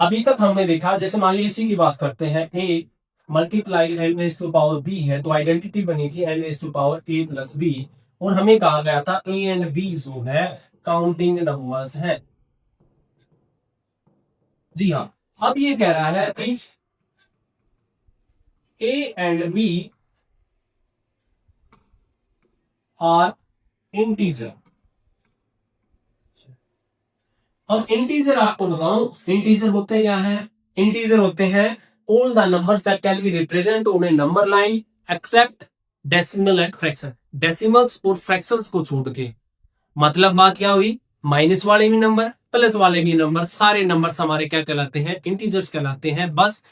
अभी तक हमने देखा, जैसे मान लीजिए इसी की बात करते हैं, a multiply n raise to power b है, तो आइडेंटिटी बनी थी n raise to power a plus b, और हमें कहा गया था ए एंड बी जो है काउंटिंग नंबर्स है। जी हाँ, अब ये कह रहा है कि A and B are integer. अब इंटीजर आपको बताऊं, इंटीजर होते क्या है? इंटीजर होते हैं all the numbers that can be represent on a number line except decimal and fraction. Decimals और फ्रैक्शंस को छोड़ के, मतलब बात क्या हुई, माइनस वाले भी नंबर प्लस वाले भी नंबर, सारे नंबर्स हमारे क्या कहलाते हैं, इंटीजर्स कहलाते हैं। बस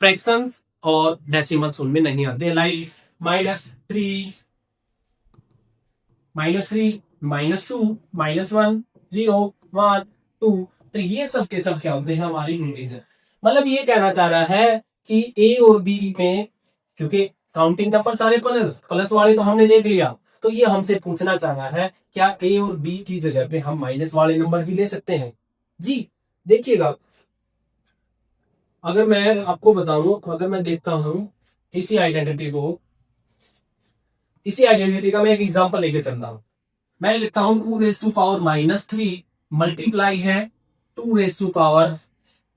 फ्रैक्शंस और डेसिमल्स उनमें नहीं आते। लाइक -3, -3, -2, -1, 0, 1, 2, तो ये सब के सब क्या होते हैं, हमारी इंटीजर। मतलब ये कहना चाह रहा है कि ए और बी में, क्योंकि काउंटिंग नंबर सारे प्लस प्लस वाले तो हमने देख लिया, तो ये हमसे पूछना चाह रहा है क्या ए और बी की जगह पे हम माइनस वाले नंबर भी ले सकते हैं? जी देखिएगा, अगर मैं आपको बताऊं, अगर मैं देखता हूं इसी आइडेंटिटी को, इसी आइडेंटिटी का मैं एक एग्जांपल लेके चलता हूं। मैं लिखता हूं 2 रेज़ टू पावर -3 मल्टीप्लाई है 2 रेज़ टू पावर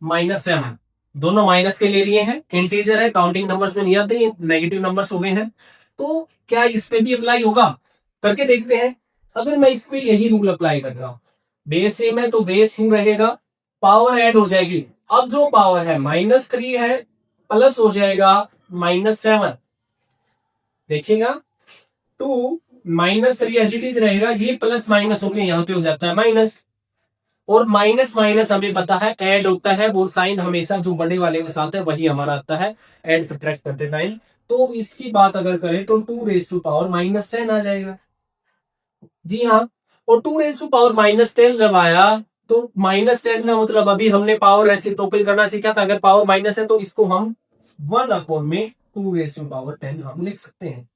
-7, दोनों माइनस के ले लिए हैं, इंटीजर है, काउंटिंग नंबर्स में नहीं आते, ये नेगेटिव नंबर्स हो गए हैं। तो क्या इस पे भी अप्लाई होगा, करके देखते हैं। अगर मैं इस पे यही रूल अप्लाई कर रहा हूं, बेस सेम है तो बेस 2 रहेगा, पावर ऐड हो जाएगी। अब जो पावर है -3 है, प्लस हो जाएगा -7, देखिएगा 2 -3 एज इट इज रहेगा, ये प्लस माइनस होकर यहाँ पे हो जाता है माइनस, और माइनस माइनस हमें पता है ऐड होता है, वो साइन हमेशा जो बड़े वाले के साथ है वही हमारा आता है ऐड सब्ट्रैक्ट करते टाइम। तो इसकी बात अगर करें तो 2 रेज़ टू पावर -10 आ जाएगा। जी हाँ, और 2 रेज़ टू पावर -10 जब आया तो -10 का मतलब अभी हमने पावर रेसिप्रोकल करना सीखा था, अगर पावर माइनस है तो इसको हम 1/में 2 रेज़ टू पावर 10 हम लिख सकते हैं।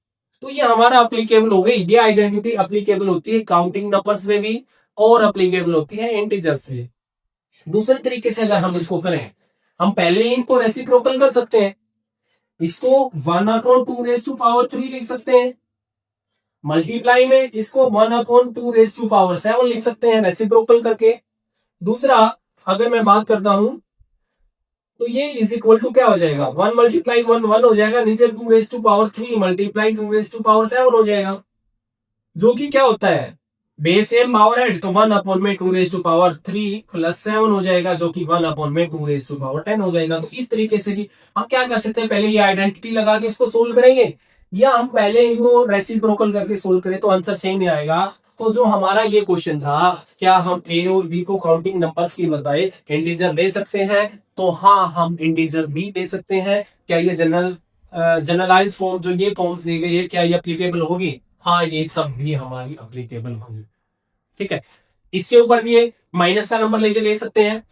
तो ये हमारा अप्लीकेबल हो गई, ये आइडेंटिटी अप्लीकेबल होती है काउंटिंग नंबर्स में भी और अप्लीकेबल होती है इंटीजर्स पे। दूसरे तरीके से अगर हम इसको करें, हम पहले इनको रेसिप्रोकल कर सकते हैं, इसको 1/2 लिख सकते हैं, मल्टीप्लाई में इसको 1/2 लिख सकते हैं रेसिप्रोकल करके। दूसरा अगर मैं बात करता हूं तो ये इज इक्वल टू क्या हो जाएगा, 1 मल्टीप्लाई 1 1 हो जाएगा, नीचे 2/3 मल्टीप्लाई 2/7 हो जाएगा, जो कि क्या होता है बेस सेम पावर है, तो 1/2 प्लस 7 हो जाएगा, जो कि 1/2 हो जाएगा। तो इस तरीके से भी हम क्या कर सकते हैं, पहले ये आइडेंटिटी लगा के इसको सोल्व करेंगे, या हम पहले इनको रेसिप्रोकल करके सोल्व करें तो आंसर सेम ही आएगा। तो जो हमारा ये क्वेश्चन था, क्या हम ए और बी को काउंटिंग नंबर्स की बजाय इंटीजर दे सकते हैं, तो हाँ हम इंटीजर भी दे सकते हैं। क्या ये जनरलाइज फॉर्म जो ये फॉर्म्स दी गई है, क्या ये अप्लीकेबल होगी, हाँ ये तब भी हमारी अप्लीकेबल होगी। ठीक है, इसके ऊपर भी ये माइनस का नंबर लेके ले सकते हैं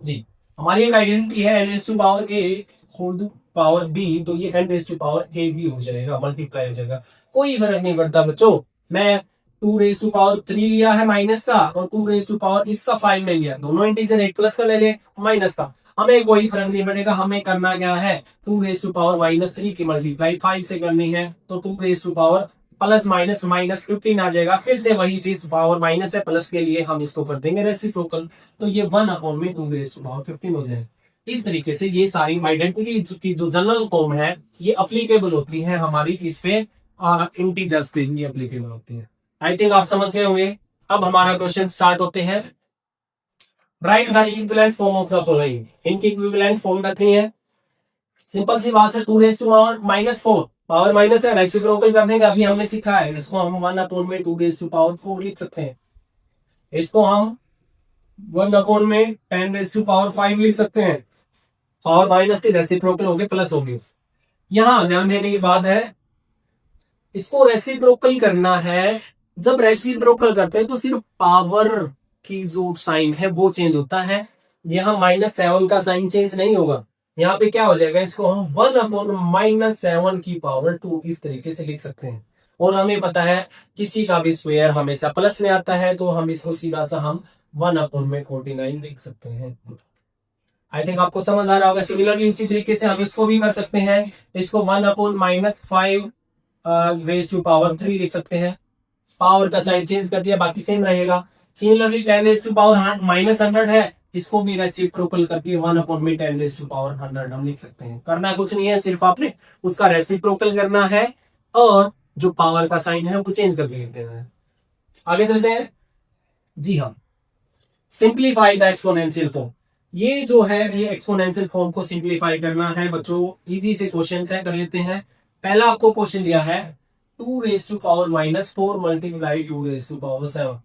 जी। हमारी एक आइडेंटिटी है n raise to power a whole power b, तो ये n raise to power a b हो जाएगा, मल्टीप्लाई हो जाएगा, कोई फर्क नहीं पड़ता बच्चों। मैं 2 रेज टू पावर 3 लिया है माइनस का, और 2 रेज टू पावर इसका 5 ले लिया, दोनों इंटीजर एक प्लस का ले ले माइनस का, हमें कोई फर्क नहीं पड़ेगा। हमें करना क्या है, 2 रेज टू पावर -3 की मल्टीप्लाई 5 से करनी है, तो 2 raise to power plus minus minus 15 आ जाएगा, फिर से वही चीज पावर माइनस है प्लस के लिए हम इसको कर देंगे रेसिप्रोकल, तो ये 1/2 हो जाएगा। इस तरीके से ये सारी आइडेंटिटी की जो जनरल फॉर्म है ये अप्लीकेबल होती है हमारी इस पे इंटीजर्स पे ही अप्लीकेबल होती है। आई थिंक आप समझ गए होंगे। अब हमारा क्वेश्चन स्टार्ट होते हैं। Write the equivalent form of the following, इनकी इक्विवेलेंट फॉर्म रखनी है। सिंपल सी बात है, 2 raise to power -4 power minus है, रेसिप्रोकल कर देंगे, अभी हमने सीखा है, इसको हम 1/2 लिख सकते हैं, इसको हम 1/10 लिख सकते हैं, पावर माइनस की रेसिप्रोकल होगी प्लस होगी। यहां ध्यान देने की बात है, इसको रेसिप्रोकल करना है, जब रेसिप्रोकल करते हैं तो सिर्फ पावर की जो साइन है वो चेंज होता है, यहाँ -7 का साइन चेंज नहीं होगा। यहाँ पे क्या हो जाएगा, इसको हम 1/-7 की पावर 2 इस तरीके से लिख सकते हैं। और हमें पता है किसी का भी स्क्वायर हमेशा प्लस में आता है, तो हम इसको सीधा सा हम 1/49 लिख सकते हैं। आई थिंक आपको समझ आ रहा होगा। सिमिलरली उसी तरीके से हम इसको भी कर सकते हैं, इसको 1/-5 रेज टू पावर 3 लिख सकते हैं, पावर का साइन चेंज कर दिया, बाकी सेम रहेगा। सिमिलरली 10 रेज टू पावर -100 है, इसको भी रेसिप्रोकल करके 1/10 रेज टू पावर 100 हम लिख सकते हैं। करना कुछ नहीं है, सिर्फ आपने उसका रेसिप्रोकल करना है और जो पावर का साइन है वो चेंज करके लिख देना है। आगे चलते हैं जी। हाँ, सिंप्लीफाई द एक्सपोनेंशियल फॉर्म, ये जो है ये एक्सपोनेंशियल फॉर्म को सिंप्लीफाई करना है बच्चों। इजी से क्वेश्चन है, कर लेते हैं। पहला आपको क्वेश्चन दिया है 2 raise to power -4 multiply 2 raise to power 7।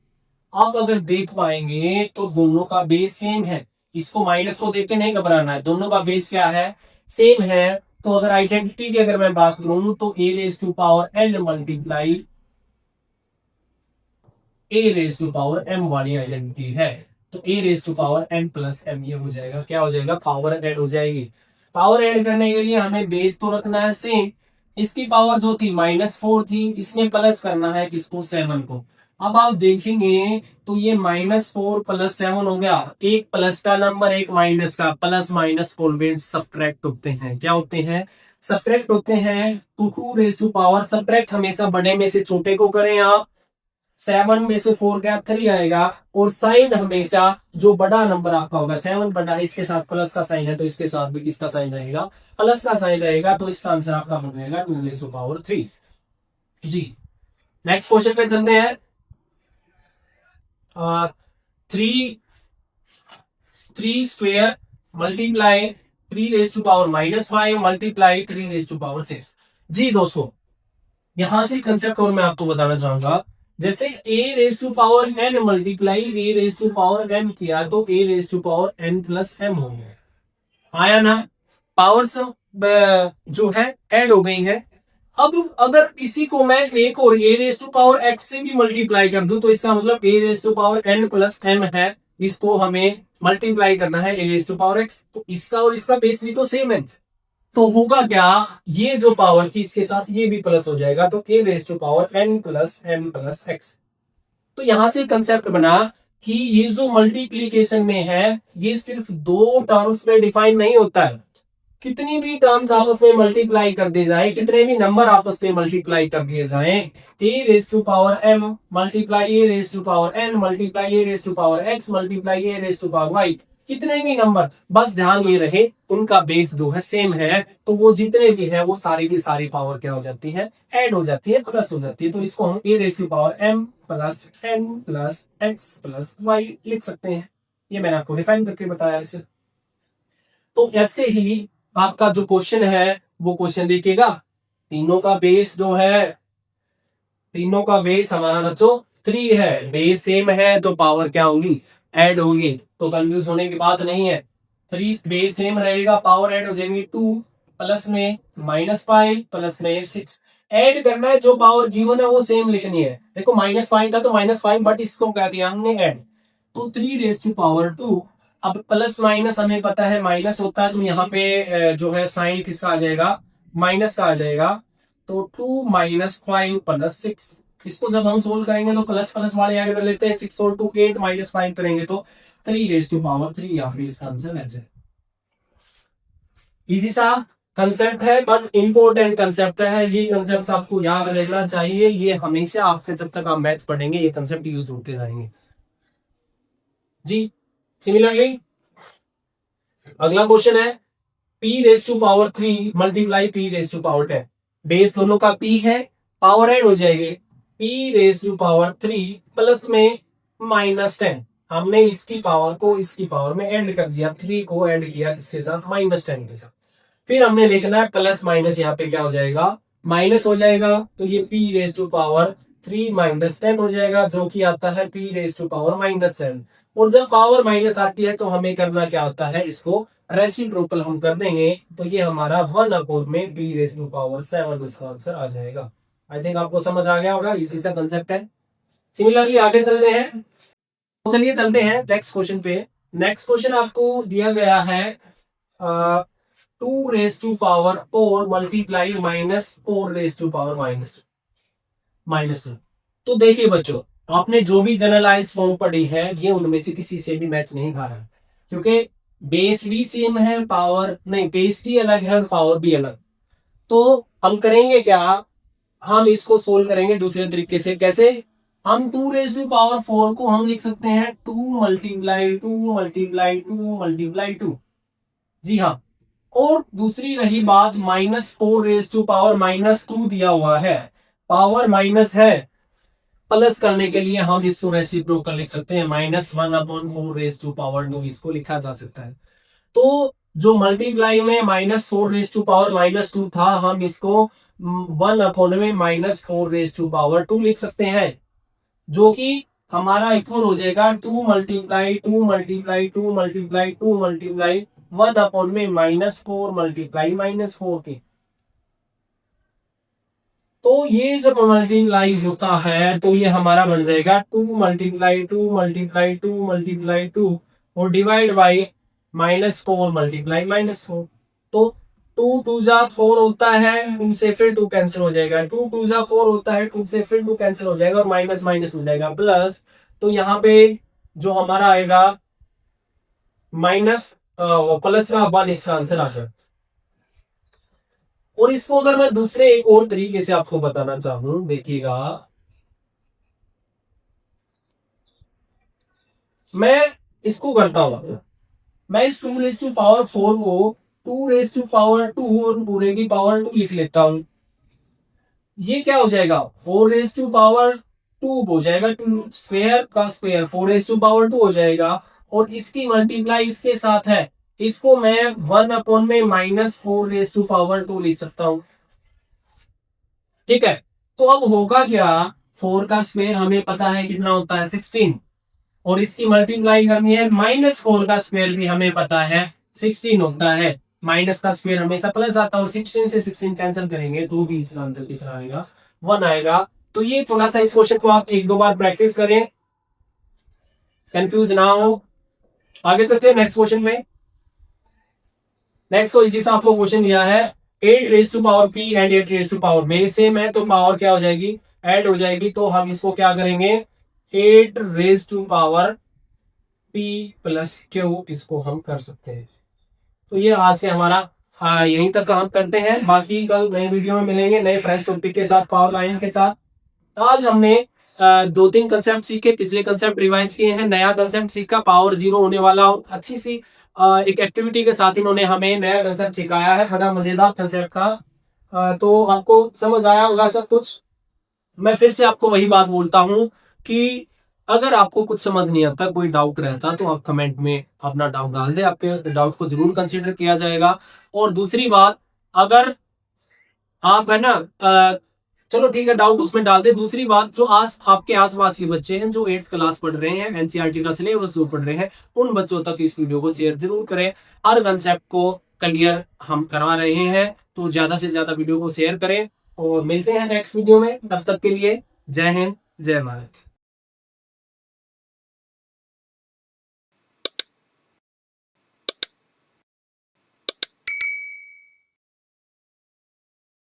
आप अगर देख पाएंगे तो दोनों का बेस सेम है, इसको माइनस को देख के नहीं घबराना है, दोनों का बेस क्या है, सेम है। तो अगर आइडेंटिटी की अगर मैं बात करूं तो a raise to power n multiply a raise to power m वाली आइडेंटिटी है, तो a raise to power n plus m ये हो जाएगा, क्या हो जाएगा, पावर ऐड हो जाएगी। पावर ऐड करने के लिए हमें बेस तो रखना है सेम, इसकी पावर जो थी -4 थी, इसमें प्लस करना है किसको, 7 को। अब आप देखेंगे तो ये -4 + 7 हो गया, एक प्लस का नंबर एक माइनस का, प्लस माइनस ऑलवेज सब्ट्रैक्ट होते हैं, क्या होते हैं, सब्ट्रैक्ट होते हैं। तो 2 रेज टू पावर सब्ट्रैक्ट हमेशा बड़े में से छोटे को करें आप, 7 में से 4 गया 3 आएगा, और साइन हमेशा जो बड़ा नंबर आपका होगा 7 बड़ा है, इसके साथ प्लस का साइन है तो इसके साथ भी किसका साइन रहेगा, प्लस का साइन रहेगा, तो इसका आंसर आपका बन जाएगा 2 रेज टू पावर 3 जी। नेक्स्ट क्वेश्चन पे चलते हैं। 3 square multiply 3 raise to power -5 multiply 3 raise to power 6 जी। दोस्तों यहां से कंसेप्ट और मैं आपको बताना चाहूंगा, जैसे a raise to power n multiply a raise to power m किया तो a raise to power n plus m हो गया, आया ना, पावर्स जो है ऐड हो गई है। अब अगर इसी को मैं एक और a raise to power x से भी मल्टीप्लाई कर दूं तो इसका मतलब a raise to power n plus m है, इसको हमें मल्टीप्लाई करना है a raise to power x, तो इसका और इसका बेस भी तो सेम है, तो होगा क्या, ये जो पावर थी इसके साथ ये भी प्लस हो जाएगा, तो a raise to power n plus m plus x। तो यहां से कंसेप्ट बना कि ये जो मल्टीप्लीकेशन में है ये सिर्फ दो टर्म्स में डिफाइन नहीं होता है, कितनी भी टर्म्स आपस में मल्टीप्लाई कर दी जाए, कितने भी नंबर आपस में मल्टीप्लाई कर दिए जाए, a raise to power m multiply a raise to power n multiply a raise to power x multiply a raise to power y, कितने भी नंबर, बस ध्यान ये रहे उनका बेस जो है सेम है, तो वो जितने भी है वो सारी की सारी पावर क्या हो जाती है, ऐड हो जाती है, प्लस हो जाती है। तो इसको हम a raise to power m plus n plus x plus y लिख सकते हैं। ये मैंने आपको डिफाइन करके बताया इसे। तो ऐसे ही आपका जो क्वेश्चन है वो क्वेश्चन देखिएगा, तीनों का बेस जो है, तीनों का बेस हमारा बच्चों 3 है, बेस सेम है तो पावर क्या होगी, ऐड होगी, तो कंफ्यूज होने की बात नहीं है। 3 बेस सेम रहेगा, पावर ऐड हो जाएंगी 2 प्लस में -5 प्लस में 6, ऐड करना है, जो पावर गिवन है वो सेम लिखनी है। देखो -5 था तो -5, बट इसको क्या दिया हमने ऐड, तो 3 रेज टू पावर 2। अब प्लस माइनस हमें पता है माइनस होता है, तो यहाँ पे जो है साइन किसका आ जाएगा, माइनस का आ जाएगा, तो 2 -5 प्लस 6। इसको जब हम सोल्व करेंगे तो प्लस प्लस वाले ऐड कर लेते हैं, 6 और 2 के -5 करेंगे तो 3 रेज टू पावर 3 यहाँ पे इसका आंसर आ जाए। इजी सा कंसेप्ट है बट इंपॉर्टेंट कंसेप्ट है, ये कंसेप्ट आपको याद रहना चाहिए, ये हमेशा आपके जब तक आप मैथ पढ़ेंगे ये कंसेप्ट यूज होते जाएंगे जी। सिमिलरली अगला क्वेश्चन है p raise to power 3 multiply p raise to power 10, base दोनों का p है, पावर ऐड हो जाएगी, p raise to power 3 plus में -10, हमने इसकी पावर को इसकी पावर में ऐड कर दिया, 3 को ऐड किया इसके साथ -10 के साथ, फिर हमने लिखना है प्लस माइनस, यहाँ पे क्या हो जाएगा, माइनस हो जाएगा, तो ये p रेज टू पावर 3 -10 हो जाएगा, जो कि आता है p रेज टू पावर -7। और जब पावर माइनस आती है तो हमें करना क्या होता है, इसको रेसिप्रोकल हम कर देंगे, तो ये हमारा 1 में p रेज टू पावर 7 इसका आंसर आ जाएगा। आई थिंक आपको समझ आ गया होगा, इसी सा कंसेप्ट है। सिमिलरली आगे चलते हैं, तो चलिए चलते हैं नेक्स्ट क्वेश्चन पे। नेक्स्ट क्वेश्चन आपको दिया गया है 2 raise to power 4 multiply -4 raise to power -2। तो देखिए बच्चों, आपने जो भी जनरलाइज फॉर्म पढ़ी है ये उनमें से किसी से भी मैच नहीं खा रहा, क्योंकि बेस भी सेम है, पावर नहीं, बेस भी अलग है और पावर भी अलग। तो हम करेंगे क्या, हम इसको सोल्व करेंगे दूसरे तरीके से। कैसे, हम 2 रेज टू पावर 4 को हम लिख सकते हैं 2 मल्टीप्लाई 2 मल्टीप्लाई 2 मल्टीप्लाई 2, जी हाँ। और दूसरी रही बात -4 रेज टू पावर -2 दिया हुआ है, पावर माइनस है, प्लस करने के लिए हम इसको रेसिप्रोकल लिख सकते हैं, -1/4 रेज टू पावर 2 इसको लिखा जा सकता है। तो जो मल्टीप्लाई में -4 रेज टू पावर -2 था, हम इसको 1 में -4 रेज टू पावर 2 लिख सकते हैं, जो कि हमारा इक्वल हो जाएगा 2 मल्टीप्लाई 2 मल्टीप्लाई 2 मल्टीप्लाई 2 मल्टीप्लाई 1 में -4 मल्टीप्लाई -4 के। तो ये जब मल्टीप्लाई होता है तो ये हमारा बन जाएगा 2 मल्टीप्लाई 2 मल्टीप्लाई 2 मल्टीप्लाई 2 और डिवाइड बाई -4 मल्टीप्लाई -4। तो 2 2 जा 4 होता है, 2 से फिर 2 कैंसिल हो जाएगा, 2 2 जा 4 होता है, 2 से फिर 2 कैंसिल हो जाएगा और माइनस माइनस हो जाएगा प्लस। तो यहाँ पे जो हमारा आएगा माइनस प्लस का 1 इसका आंसर आ जाएगा। और इसको अगर मैं दूसरे एक और तरीके से आपको बताना चाहूं, देखिएगा, मैं इसको करता हूं, मैं इस 2 रेज टू पावर 4 को 2 रेज टू पावर 2 और पूरे की पावर 2 लिख लेता हूं। ये क्या हो जाएगा, 4 रेज टू पावर 2 हो जाएगा, 2 स्क्वायर का स्क्वायर 4 रेज टू पावर 2 हो जाएगा, और इसकी मल्टीप्लाई इसके साथ है, इसको मैं 1 में -4 रेज टू पावर 2 लिख सकता हूं। ठीक है, तो अब होगा क्या, 4 का स्क्वायर हमें पता है कितना होता है 16, और इसकी मल्टीप्लाई करनी है, -4 का स्क्वायर भी हमें पता है 16 होता है, माइनस का स्क्वायर हमेशा प्लस आता है, और 16 से 16 कैंसिल करेंगे तो भी इसका आंसर कितना आएगा, 1 आएगा। तो ये थोड़ा सा इस क्वेश्चन को आप 1-2 बार प्रैक्टिस करें, कंफ्यूज ना हो। आगे चलते हैं नेक्स्ट क्वेश्चन में। नेक्स्ट को इसी से आपको क्वेश्चन दिया है 8 raise to power p and 8 raise to power, मेरे सेम है तो पावर क्या हो जाएगी, ऐड हो जाएगी, तो हम इसको क्या करेंगे, 8 raise to power p plus q, इसको हम कर सकते हैं। तो ये आज से हमारा यहीं तक काम करते हैं। बाकी कल नए वीडियो में मिलेंगे नए फ्रेश टॉपिक के साथ, पावर लाइन के साथ। आज हमने 2-3 कंसेप्ट सीखे, पिछले कंसेप्ट रिवाइज किए हैं, नया कंसेप्ट सीखा, पावर जीरो होने वाला। अच्छी सी एक एक्टिविटी के साथ इन्होंने हमें नया कंसेप्ट सिखाया है, बड़ा मजेदार कंसेप्ट था। तो आपको समझ आया होगा सब कुछ। मैं फिर से आपको वही बात बोलता हूं कि अगर आपको कुछ समझ नहीं आता, कोई डाउट रहता, तो आप कमेंट में अपना डाउट डाल दे, आपके डाउट को जरूर कंसीडर किया जाएगा। और दूसरी बात, अगर आप है ना चलो ठीक है, डाउट उसमें डाल दे। दूसरी बात, जो आपके आसपास के बच्चे हैं जो 8th क्लास पढ़ रहे हैं, एनसीईआरटी का सिलेबस जो पढ़ रहे हैं, उन बच्चों तक इस वीडियो को शेयर जरूर करें। हर कंसेप्ट को क्लियर हम करवा रहे हैं, तो ज्यादा से ज्यादा वीडियो को शेयर करें। और मिलते हैं नेक्स्ट वीडियो में, तब तक के लिए जय हिंद, जय भारत।